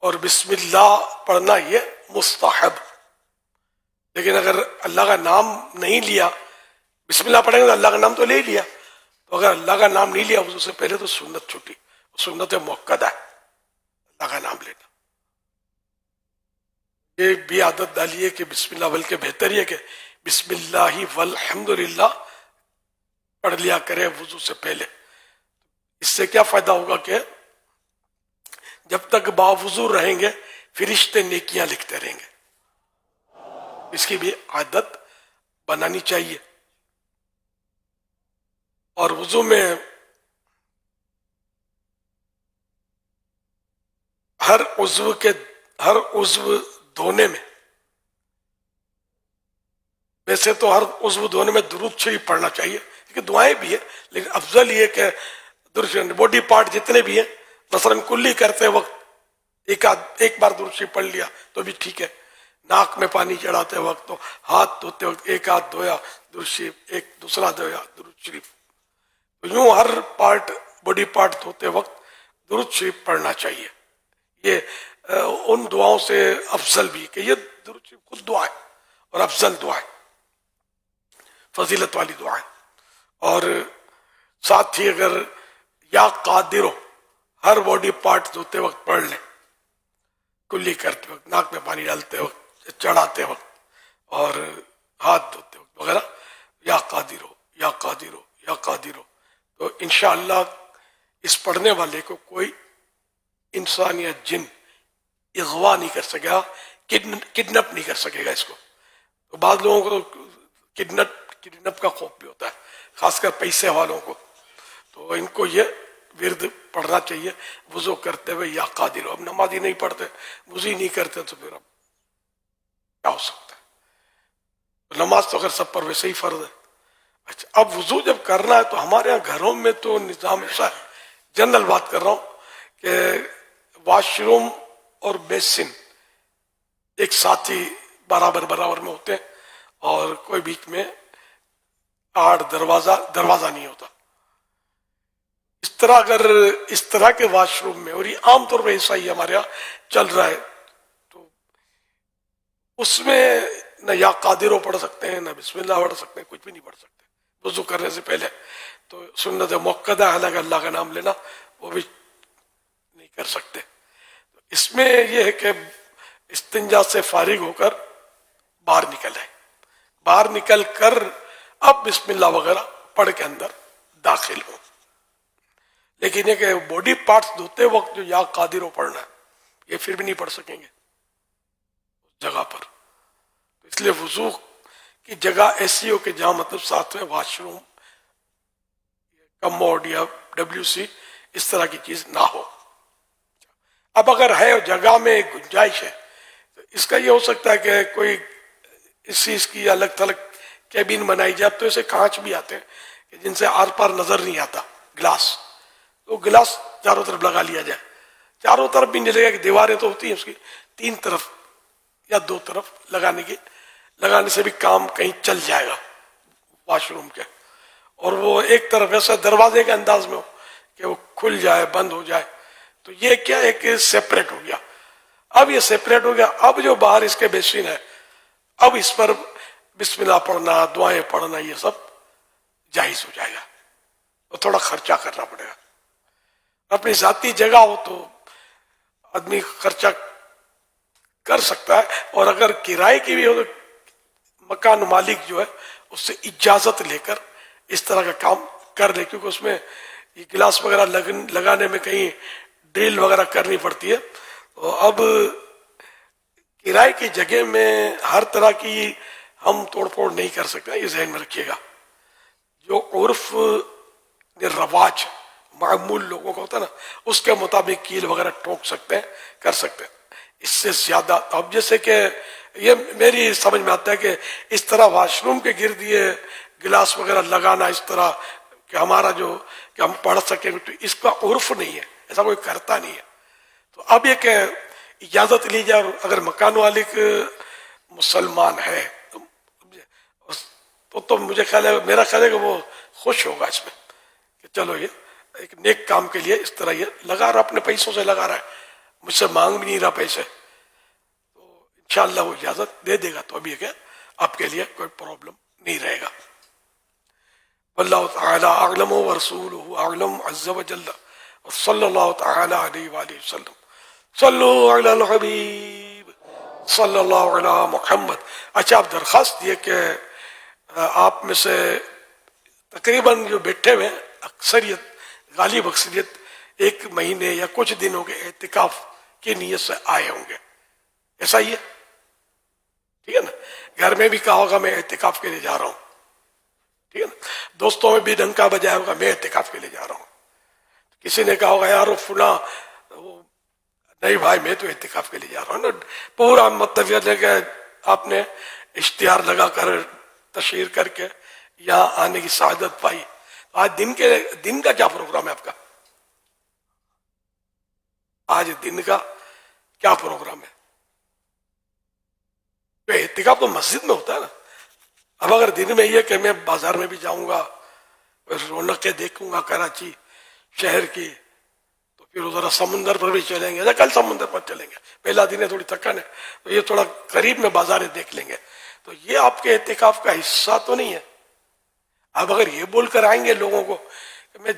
اور بسم اللہ پڑھنا یہ مستحب. لیکن اگر اللہ کا نام نہیں لیا، بسم اللہ پڑھیں گے تو اللہ کا نام تو لے لیا، تو اگر اللہ کا نام نہیں لیا وضو سے پہلے تو سنت چھوٹی، سنت مؤکدہ ہے اللہ کا نام لینا. یہ بھی عادت ڈالیے کہ بسم اللہ، بلکہ بہتر یہ کہ بسم اللہ والحمد للہ پڑھ لیا کرے وضو سے پہلے. اس سے کیا فائدہ ہوگا کہ جب تک باوضو رہیں گے فرشتے نیکیاں لکھتے رہیں گے. اس کی بھی عادت بنانی چاہیے. اور وضو میں ہر عضو دھونے میں، ویسے تو ہر عضو دھونے میں درود شریف پڑھنا چاہیے، کیونکہ دعائیں بھی ہیں، لیکن افضل یہ کہ باڈی پارٹ جتنے بھی ہیں، مثلا کلی کرتے وقت ایک بار درود شریف پڑھ لیا تو بھی ٹھیک ہے. ناک میں پانی چڑھاتے وقت، تو ہاتھ دھوتے وقت ایک ہاتھ دھویا درود شریف، ایک دوسرا دھویا درود شریف. تو یوں ہر باڈی پارٹ دھوتے وقت درود شریف پڑھنا چاہیے. یہ ان دعاؤں سے افضل بھی کہ یہ درود شریف خود دعا ہے اور افضل دعا ہے، فضیلت والی دعا ہے. اور ساتھ ہی اگر یا قادر ہو ہر باڈی پارٹ دھوتے وقت پڑھ لیں، کلی کرتے وقت، ناک میں پانی ڈالتے وقت، چڑھاتے وقت اور ہاتھ دھوتے وقت وغیرہ، یا قادر ہو یا قادر ہو یا قادر ہو. تو انشاءاللہ اس پڑھنے والے کو کوئی انسان یا جن اغوا نہیں کر سکے گا، کڈنپ نہیں کر سکے گا اس کو. تو بعض لوگوں کو تو کڈنپ کا خوف بھی ہوتا ہے، خاص کر پیسے والوں کو. تو ان کو یہ ورد پڑھنا چاہیے وضو کرتے ہوئے یا قادر ہو. اب نماز ہی نہیں پڑھتے، وضو ہی نہیں کرتے تو پھر اب کیا ہو سکتا ہے؟ نماز تو اگر سب پر ویسے ہی فرض ہے. اچھا، اب وضو جب کرنا ہے تو ہمارے یہاں گھروں میں تو نظام ایسا ہے، جنرل بات کر رہا ہوں، کہ واش روم اور بیسن ایک ساتھ ہی برابر میں ہوتے ہیں، اور کوئی بیچ میں آٹھ دروازہ نہیں ہوتا. اس طرح اگر اس طرح کے واش روم میں، اور یہ عام طور پہ ایسا ہی ہمارے یہاں چل رہا ہے، تو اس میں نہ یا قادروں پڑھ سکتے ہیں، نہ بسم اللہ پڑھ سکتے ہیں، کچھ بھی نہیں پڑھ سکتے. وضو کرنے سے پہلے تو سنت موقدہ حالانکہ اللہ کا نام لینا وہ بھی نہیں کر سکتے. اس میں یہ ہے کہ استنجا سے فارغ ہو کر باہر نکل آئے، باہر نکل کر اب بسم اللہ وغیرہ پڑھ کے اندر داخل ہو. لیکن یہ کہ باڈی پارٹس دھوتے وقت جو یا قادر ہو پڑھنا ہے، یہ پھر بھی نہیں پڑھ سکیں گے اس جگہ پر. اس لیے وضو کی جگہ ایسی ہو کہ جہاں مطلب ساتھ میں واش روم، کموڈ یا WC اس طرح کی چیز نہ ہو. اب اگر ہے اور جگہ میں گنجائش ہے تو اس کا یہ ہو سکتا ہے کہ کوئی اس چیز کی الگ تھلگ کیبن بنائی جائے. تو اسے کانچ بھی آتے ہیں کہ جن سے آر پار نظر نہیں آتا، گلاس، تو گلاس چاروں طرف لگا لیا جائے. چاروں طرف بھی نہیں لگے گا کہ دیواریں تو ہوتی ہیں اس کی، 3 طرف یا 2 طرف لگانے سے بھی کام کہیں چل جائے گا واش روم کے. اور وہ ایک طرف ایسا دروازے کے انداز میں ہو کہ وہ کھل جائے بند ہو جائے. تو یہ کیا ایک سیپریٹ ہو گیا. اب یہ سیپریٹ ہو گیا. اب جو باہر اس کے بیسن ہے، اب اس پر بسم اللہ پڑھنا، دعائیں پڑھنا، یہ سب جائز ہو جائے گا. اور تھوڑا خرچہ کرنا پڑے گا. اپنی ذاتی جگہ ہو تو آدمی خرچہ کر سکتا ہے، اور اگر کرائے کی بھی ہو تو مکان مالک جو ہے اس سے اجازت لے کر اس طرح کا کام کر لے، کیونکہ اس میں یہ گلاس وغیرہ لگانے میں کہیں ڈرل وغیرہ کرنی پڑتی ہے. تو اب کرائے کی جگہ میں ہر طرح کی ہم توڑ پھوڑ نہیں کر سکتے، یہ ذہن میں رکھیے گا. جو عرف رواج معمول لوگوں کا ہوتا ہے نا، اس کے مطابق کیل وغیرہ ٹھوک سکتے ہیں، کر سکتے ہیں. اس سے زیادہ اب جیسے کہ یہ میری سمجھ میں آتا ہے کہ اس طرح واش روم کے گرد یہ گلاس وغیرہ لگانا اس طرح کہ ہمارا جو کہ ہم پڑھ سکیں، تو اس کا عرف نہیں ہے، ایسا کوئی کرتا نہیں ہے. تو اب یہ کہ اجازت لی جائے، اور اگر مکان مالک مسلمان ہے تو مجھے خیال ہے، میرا خیال ہے کہ وہ خوش ہوگا اس میں کہ چلو یہ ایک نیک کام کے لیے اس طرح یہ لگا رہا، اپنے پیسوں سے لگا رہا ہے، مجھ سے مانگ بھی نہیں رہا پیسے، تو انشاءاللہ وہ اجازت دے دے گا. تو ابھی کہ آپ کے لیے کوئی پرابلم نہیں رہے گا. واللہ تعالی اعلم ورسولہ اعلم عز وجل، صلی اللہ تعالی علیہ وآلہ وسلم. صلو علی الحبیب صلی اللہ علی محمد. اچھا، آپ درخواست یہ کہ آپ میں سے تقریباً جو بیٹھے ہوئے اکثریت، غالب اکثریت 1 مہینے یا کچھ دنوں کے اعتکاف کی نیت سے آئے ہوں گے. ایسا ہی ہے؟ ٹھیک ہے نا. گھر میں بھی کہا ہوگا میں اعتکاف کے لیے جا رہا ہوں، ٹھیک ہے نا. دوستوں میں بھی ڈنکا بجایا ہوگا میں اعتکاف کے لیے جا رہا ہوں. کسی نے کہا ہوگا یار فلاں، نہیں بھائی میں تو اعتکاف کے لیے جا رہا ہوں نا. پورا مطلب یہ ہے کہ آپ نے اشتہار لگا کر تشہیر کر کے یہاں آنے کی سعادت پائی. آج دن کا کیا پروگرام ہے آپ کا؟ آج دن کا کیا پروگرام ہے؟ اعتکاف تو مسجد میں ہوتا ہے نا. اب اگر دن میں یہ کہ میں بازار میں بھی جاؤں گا، رونقیں دیکھوں گا کراچی شہر کی، تو پھر ذرا سمندر پر بھی چلیں گے، کل سمندر پر چلیں گے، پہلا دن ہے تھوڑی تھکن ہے، تو یہ تھوڑا قریب میں بازاریں دیکھ لیں گے. تو یہ آپ کے اعتکاف کا حصہ تو نہیں ہے. اب اگر یہ بول کر آئیں گے لوگوں کو کہ میں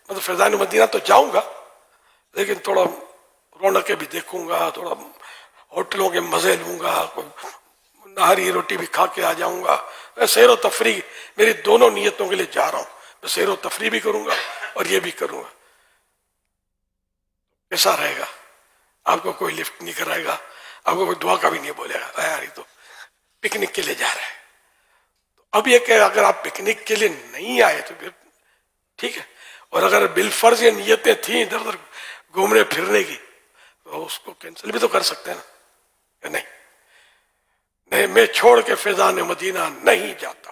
مطلب فیضان مدینہ تو جاؤں گا لیکن تھوڑا رونقیں بھی دیکھوں گا، تھوڑا ہوٹلوں کے مزے لوں گا، نہاری روٹی بھی کھا کے آ جاؤں گا، میں سیر و تفریح، میری دونوں نیتوں کے لیے جا رہا ہوں، میں سیر و تفریح بھی کروں گا اور یہ بھی کروں گا، کیسا رہے گا؟ آپ کو کوئی لفٹ نہیں کرائے گا، آپ کو کوئی دعا کا بھی نہیں بولے گا. یار یہ تو پکنک کے لیے جا رہے ہیں. اب یہ کہ اگر آپ پکنک کے لیے نہیں آئے تو پھر ٹھیک ہے، اور اگر بالفرض یہ نیتیں تھیں ادھر ادھر گھومنے پھرنے کی تو اس کو کینسل بھی تو کر سکتے ہیں نا کہ نہیں میں چھوڑ کے فیضان مدینہ نہیں جاتا.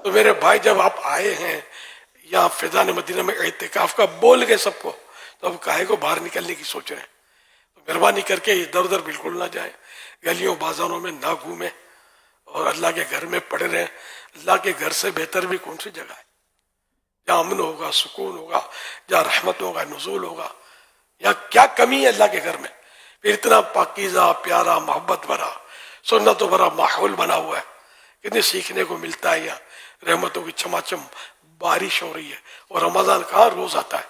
تو میرے بھائی جب آپ آئے ہیں یہاں فیضان مدینہ میں اعتکاف کا بول گئے سب کو، تو اب کاہے کو باہر نکلنے کی سوچ رہے ہیں؟ تو مہربانی کر کے ادھر ادھر بالکل نہ جائیں، گلیوں بازاروں میں نہ گھومیں، اور اللہ کے گھر میں پڑے رہیں. اللہ کے گھر سے بہتر بھی کون سی جگہ ہے جہاں امن ہوگا, سکون ہوگا, جہاں رحمت ہوگا, نزول ہوگا. یا کیا کمی ہے اللہ کے گھر میں؟ پھر اتنا پاکیزہ, پیارا, محبت بھرا, سنتوں بھرا ماحول بنا ہوا ہے. کتنے سیکھنے کو ملتا ہے. یہاں رحمتوں کی چماچم بارش ہو رہی ہے. اور رمضان کہاں روز آتا ہے.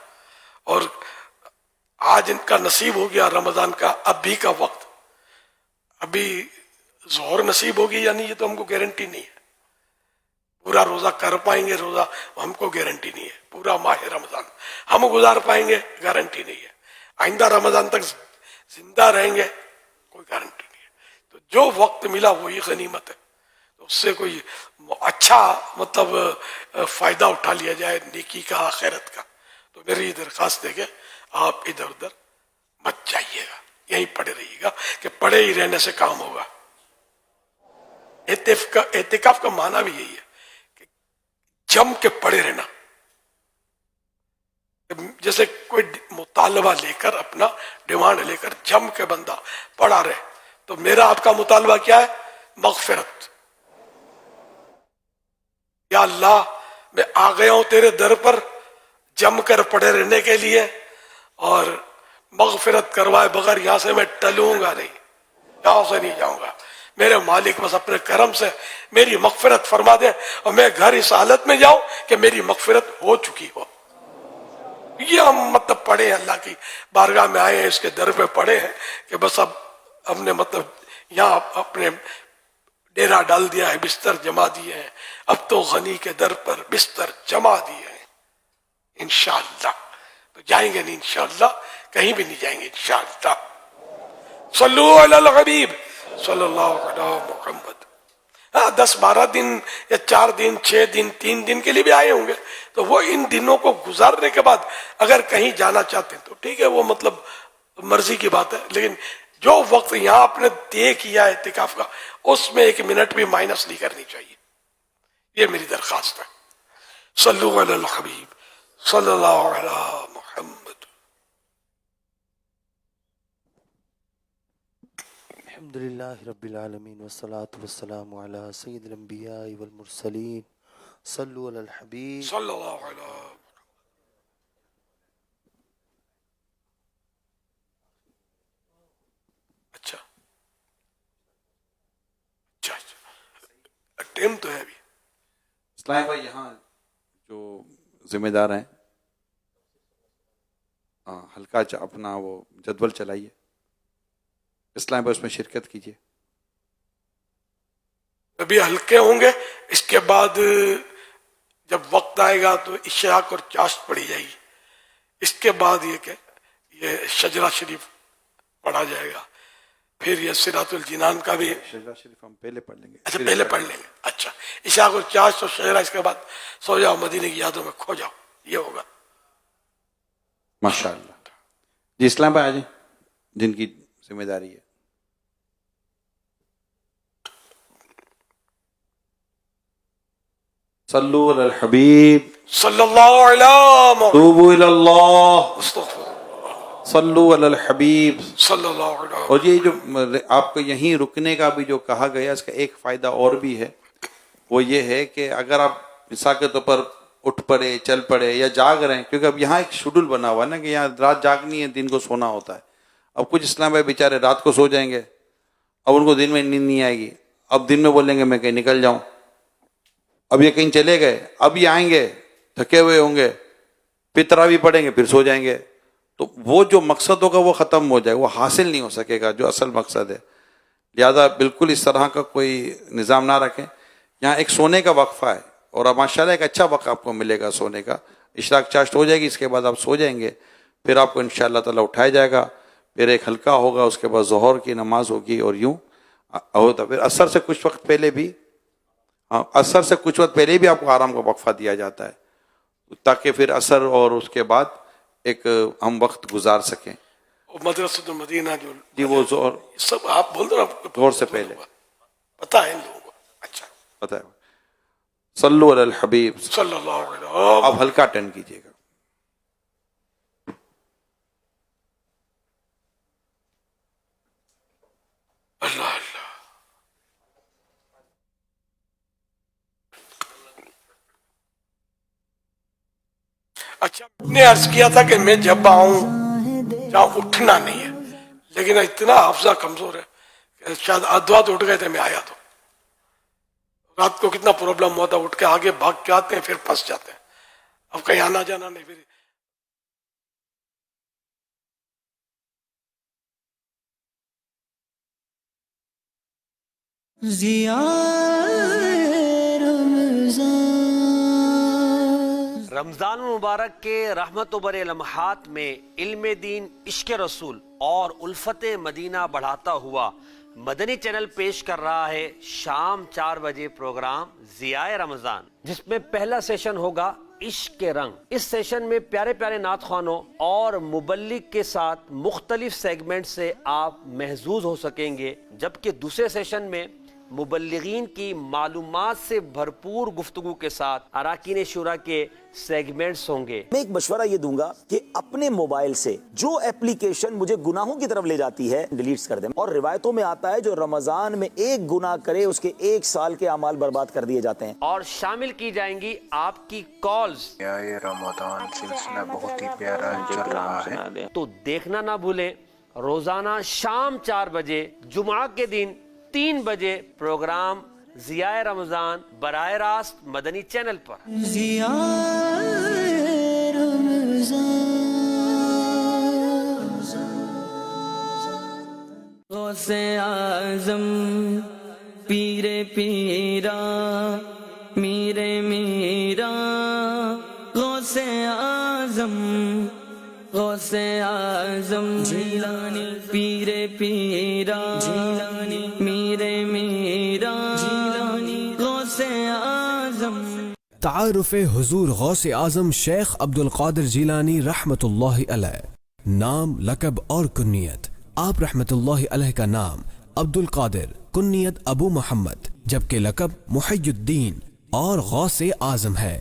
اور آج ان کا نصیب ہو گیا رمضان کا ابھی کا وقت. ابھی ظہر نصیب ہوگی یا نہیں یہ تو ہم کو گارنٹی نہیں ہے. پورا روزہ کر پائیں گے روزہ ہم کو گارنٹی نہیں ہے. پورا ماہ رمضان ہم گزار پائیں گے گارنٹی نہیں ہے. آئندہ رمضان تک زندہ رہیں گے کوئی گارنٹی نہیں ہے. تو جو وقت ملا وہی غنیمت ہے. تو اس سے کوئی اچھا مطلب فائدہ اٹھا لیا جائے نیکی کا, آخرت کا. تو میری درخواست ہے کہ آپ ادھر ادھر مت جائیے گا, یہیں پڑے رہیے گا کہ پڑے ہی رہنے سے کام ہوگا. اعتکاف کا معنی بھی یہی ہے کہ جم کے پڑے رہنا. جیسے کوئی مطالبہ لے کر, اپنا ڈیمانڈ لے کر جم کے بندہ پڑا رہے. تو میرا آپ کا مطالبہ کیا ہے؟ مغفرت. یا اللہ میں آ گیا ہوں تیرے در پر جم کر پڑے رہنے کے لیے, اور مغفرت کروائے بغیر یہاں سے میں ٹلوں گا نہیں, یہاں سے نہیں جاؤں گا. میرے مالک بس اپنے کرم سے میری مغفرت فرما دے, اور میں گھر اس حالت میں جاؤں کہ میری مغفرت ہو چکی ہو. یہ ہم مطلب پڑھے ہیں, اللہ کی بارگاہ میں آئے ہیں, اس کے در پہ پڑے ہیں کہ بس اب ہم نے مطلب یہاں اپنے ڈیرا ڈال دیا ہے, بستر جما دیے ہیں. اب تو غنی کے در پر بستر جما دیے ہیں انشاءاللہ. تو جائیں گے نہیں انشاءاللہ, کہیں بھی نہیں جائیں گے انشاءاللہ. صلو علی الحبیب صلی اللہ علیہ محمد. ہاں 10-12 دن یا 4 دن 6 دن 3 دن کے لیے بھی آئے ہوں گے, تو وہ ان دنوں کو گزارنے کے بعد اگر کہیں جانا چاہتے ہیں تو ٹھیک ہے, وہ مطلب مرضی کی بات ہے. لیکن جو وقت یہاں آپ نے طے کیا ہے اعتکاف کا, اس میں 1 منٹ بھی مائنس نہیں کرنی چاہیے. یہ میری درخواست ہے. صلو علی الحبیب صلی اللہ علیہ محمد. الحمد للہ رب العالمین والصلاة والسلام علی سید الانبیاء والمرسلین. صلو علی الحبیب صلی اللہ علیہ. اچھا اچھا اچھا, ٹائم تو ہے ابھی. اسلام بھائی یہاں جو ذمہ دار ہیں ہلکا اپنا وہ جدول چلائیے. اسلام بھائی اس میں شرکت کیجیے. ابھی ہلکے ہوں گے, اس کے بعد جب وقت آئے گا تو اشراق اور چاشت پڑھی جائے گی. اس کے بعد یہ کہ یہ شجرہ شریف پڑھا جائے گا. پھر یہ صراط الجنان کا بھی. شجرہ شریف ہم پہلے پڑھ لیں گے. اچھا پہلے پڑھ لیں گے. اچھا اشراق اور چاشت اور شجرہ, اس کے بعد سو جاؤ مدینے کی یادوں میں کھو جاؤ, یہ ہوگا. ماشاء اللہ. جی اسلام بھائی آ جائیں, جن کی ذمہ داری ہے. صلو علی الحبیب صلی اللہ علیہ محمد. توبوا الی اللہ. استغفر صلو علی الحبیب. صلی اللہ علیہ. اور یہ جو آپ کو یہیں رکنے کا بھی جو کہا گیا, اس کا ایک فائدہ اور بھی ہے. وہ یہ ہے کہ اگر آپ مثال کے طور پر اٹھ پڑے, چل پڑے یا جاگ رہے ہیں, کیونکہ اب یہاں ایک شیڈول بنا ہوا ہے نا کہ یہاں رات جاگنی ہے, دن کو سونا ہوتا ہے. اب کچھ اسلام بھائی بیچارے رات کو سو جائیں گے, اب ان کو دن میں نیند نہیں آئے گی. اب دن میں بولیں گے میں کہیں نکل جاؤں. اب یہ کہیں چلے گئے, اب یہ آئیں گے تھکے ہوئے ہوں گے, پھر تراویح پڑھیں گے, پھر سو جائیں گے. تو وہ جو مقصد ہوگا وہ ختم ہو جائے گا, وہ حاصل نہیں ہو سکے گا جو اصل مقصد ہے. لہذا بالکل اس طرح کا کوئی نظام نہ رکھیں. یہاں ایک سونے کا وقفہ ہے, اور اب ماشاءاللہ ایک اچھا وقت آپ کو ملے گا سونے کا. اشراق چاشت ہو جائے گی, اس کے بعد آپ سو جائیں گے, پھر آپ کو انشاءاللہ تعالیٰ اٹھایا جائے گا, پھر ایک ہلکا ہوگا, اس کے بعد ظہر کی نماز ہوگی, اور یوں ہوتا. پھر عصر سے کچھ وقت پہلے بھی, عصر سے کچھ وقت پہلے بھی آپ کو آرام کا وقفہ دیا جاتا ہے, تاکہ پھر عصر اور اس کے بعد ایک ہم وقت گزار سکیں. مدرسۃ المدینہ جو جی وہ ظہر سب آپ بول دو نا, ظہر سے پہلے پتہ ہے ان لوگوں کو. اچھا پتہ ہے. صلو علی الحبیب. صلی اللہ علیہ. آپ ہلکا ٹرن کیجیے گا. اللہ اللہ. اچھا نے عرض کیا تھا کہ میں جب آؤں جہاں اٹھنا نہیں ہے، لیکن اتنا حافظہ کمزور ہے کہ شاید آدھوات اٹھ گئے تھے میں آیا تو رات کو کتنا پرابلم ہوا تھا، اٹھ کے آگے بھاگ کے آتے ہیں پھر پھنس جاتے ہیں، اب کہیں آنا جانا نہیں. پھر رمضان المبارک کے رحمت و برے لمحات میں علم دین، عشق رسول اور الفت مدینہ بڑھاتا ہوا مدنی چینل پیش کر رہا ہے شام 4 بجے پروگرام ضیاء رمضان، جس میں پہلا سیشن ہوگا عشق کے رنگ. اس سیشن میں پیارے پیارے نعت خوانوں اور مبلغ کے ساتھ مختلف سیگمنٹ سے آپ محظوظ ہو سکیں گے، جبکہ دوسرے سیشن میں مبلغین کی معلومات سے بھرپور گفتگو کے ساتھ اراکین شورا کے سیگمنٹس ہوں گے. میں ایک مشورہ یہ دوں گا کہ اپنے موبائل سے جو ایپلیکیشن مجھے گناہوں کی طرف لے جاتی ہے ڈیلیٹس کر دیں. اور روایتوں میں آتا ہے جو رمضان میں ایک گناہ کرے اس کے 1 سال کے اعمال برباد کر دیے جاتے ہیں. اور شامل کی جائیں گی آپ کی کالز. یہ رمضان سلسلہ بہت ہی پیارا چل رہا ہے، تو دیکھنا نہ بھولیں روزانہ شام 4 بجے جمعہ کے دن 3 بجے پروگرام ضیاء رمضان براہ راست مدنی چینل پر. غوث اعظم پیر پیرا میرے میرا غوث اعظم غوث اعظم جیلانی پیر پیرا جیلانی میرے میرا جیلانی غوث اعظم. تعارف حضور غوث اعظم شیخ عبد القادر جیلانی رحمت اللہ علیہ. نام، لقب اور کنیت. آپ رحمت اللہ علیہ کا نام عبد القادر، کنیت ابو محمد، جبکہ لقب محی الدین اور غوث اعظم ہے.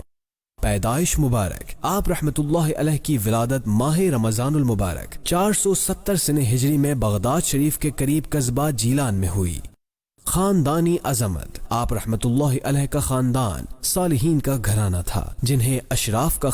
پیدائش مبارک. آپ رحمت اللہ علیہ کی ولادت ماہ رمضان المبارک 470 سنہ ہجری میں بغداد شریف کے قریب قصبہ جیلان میں ہوئی. خاندانی عظمت. آپ رحمت اللہ علیہ کا خاندان صالحین کا گھرانہ تھا، جنہیں اشراف کا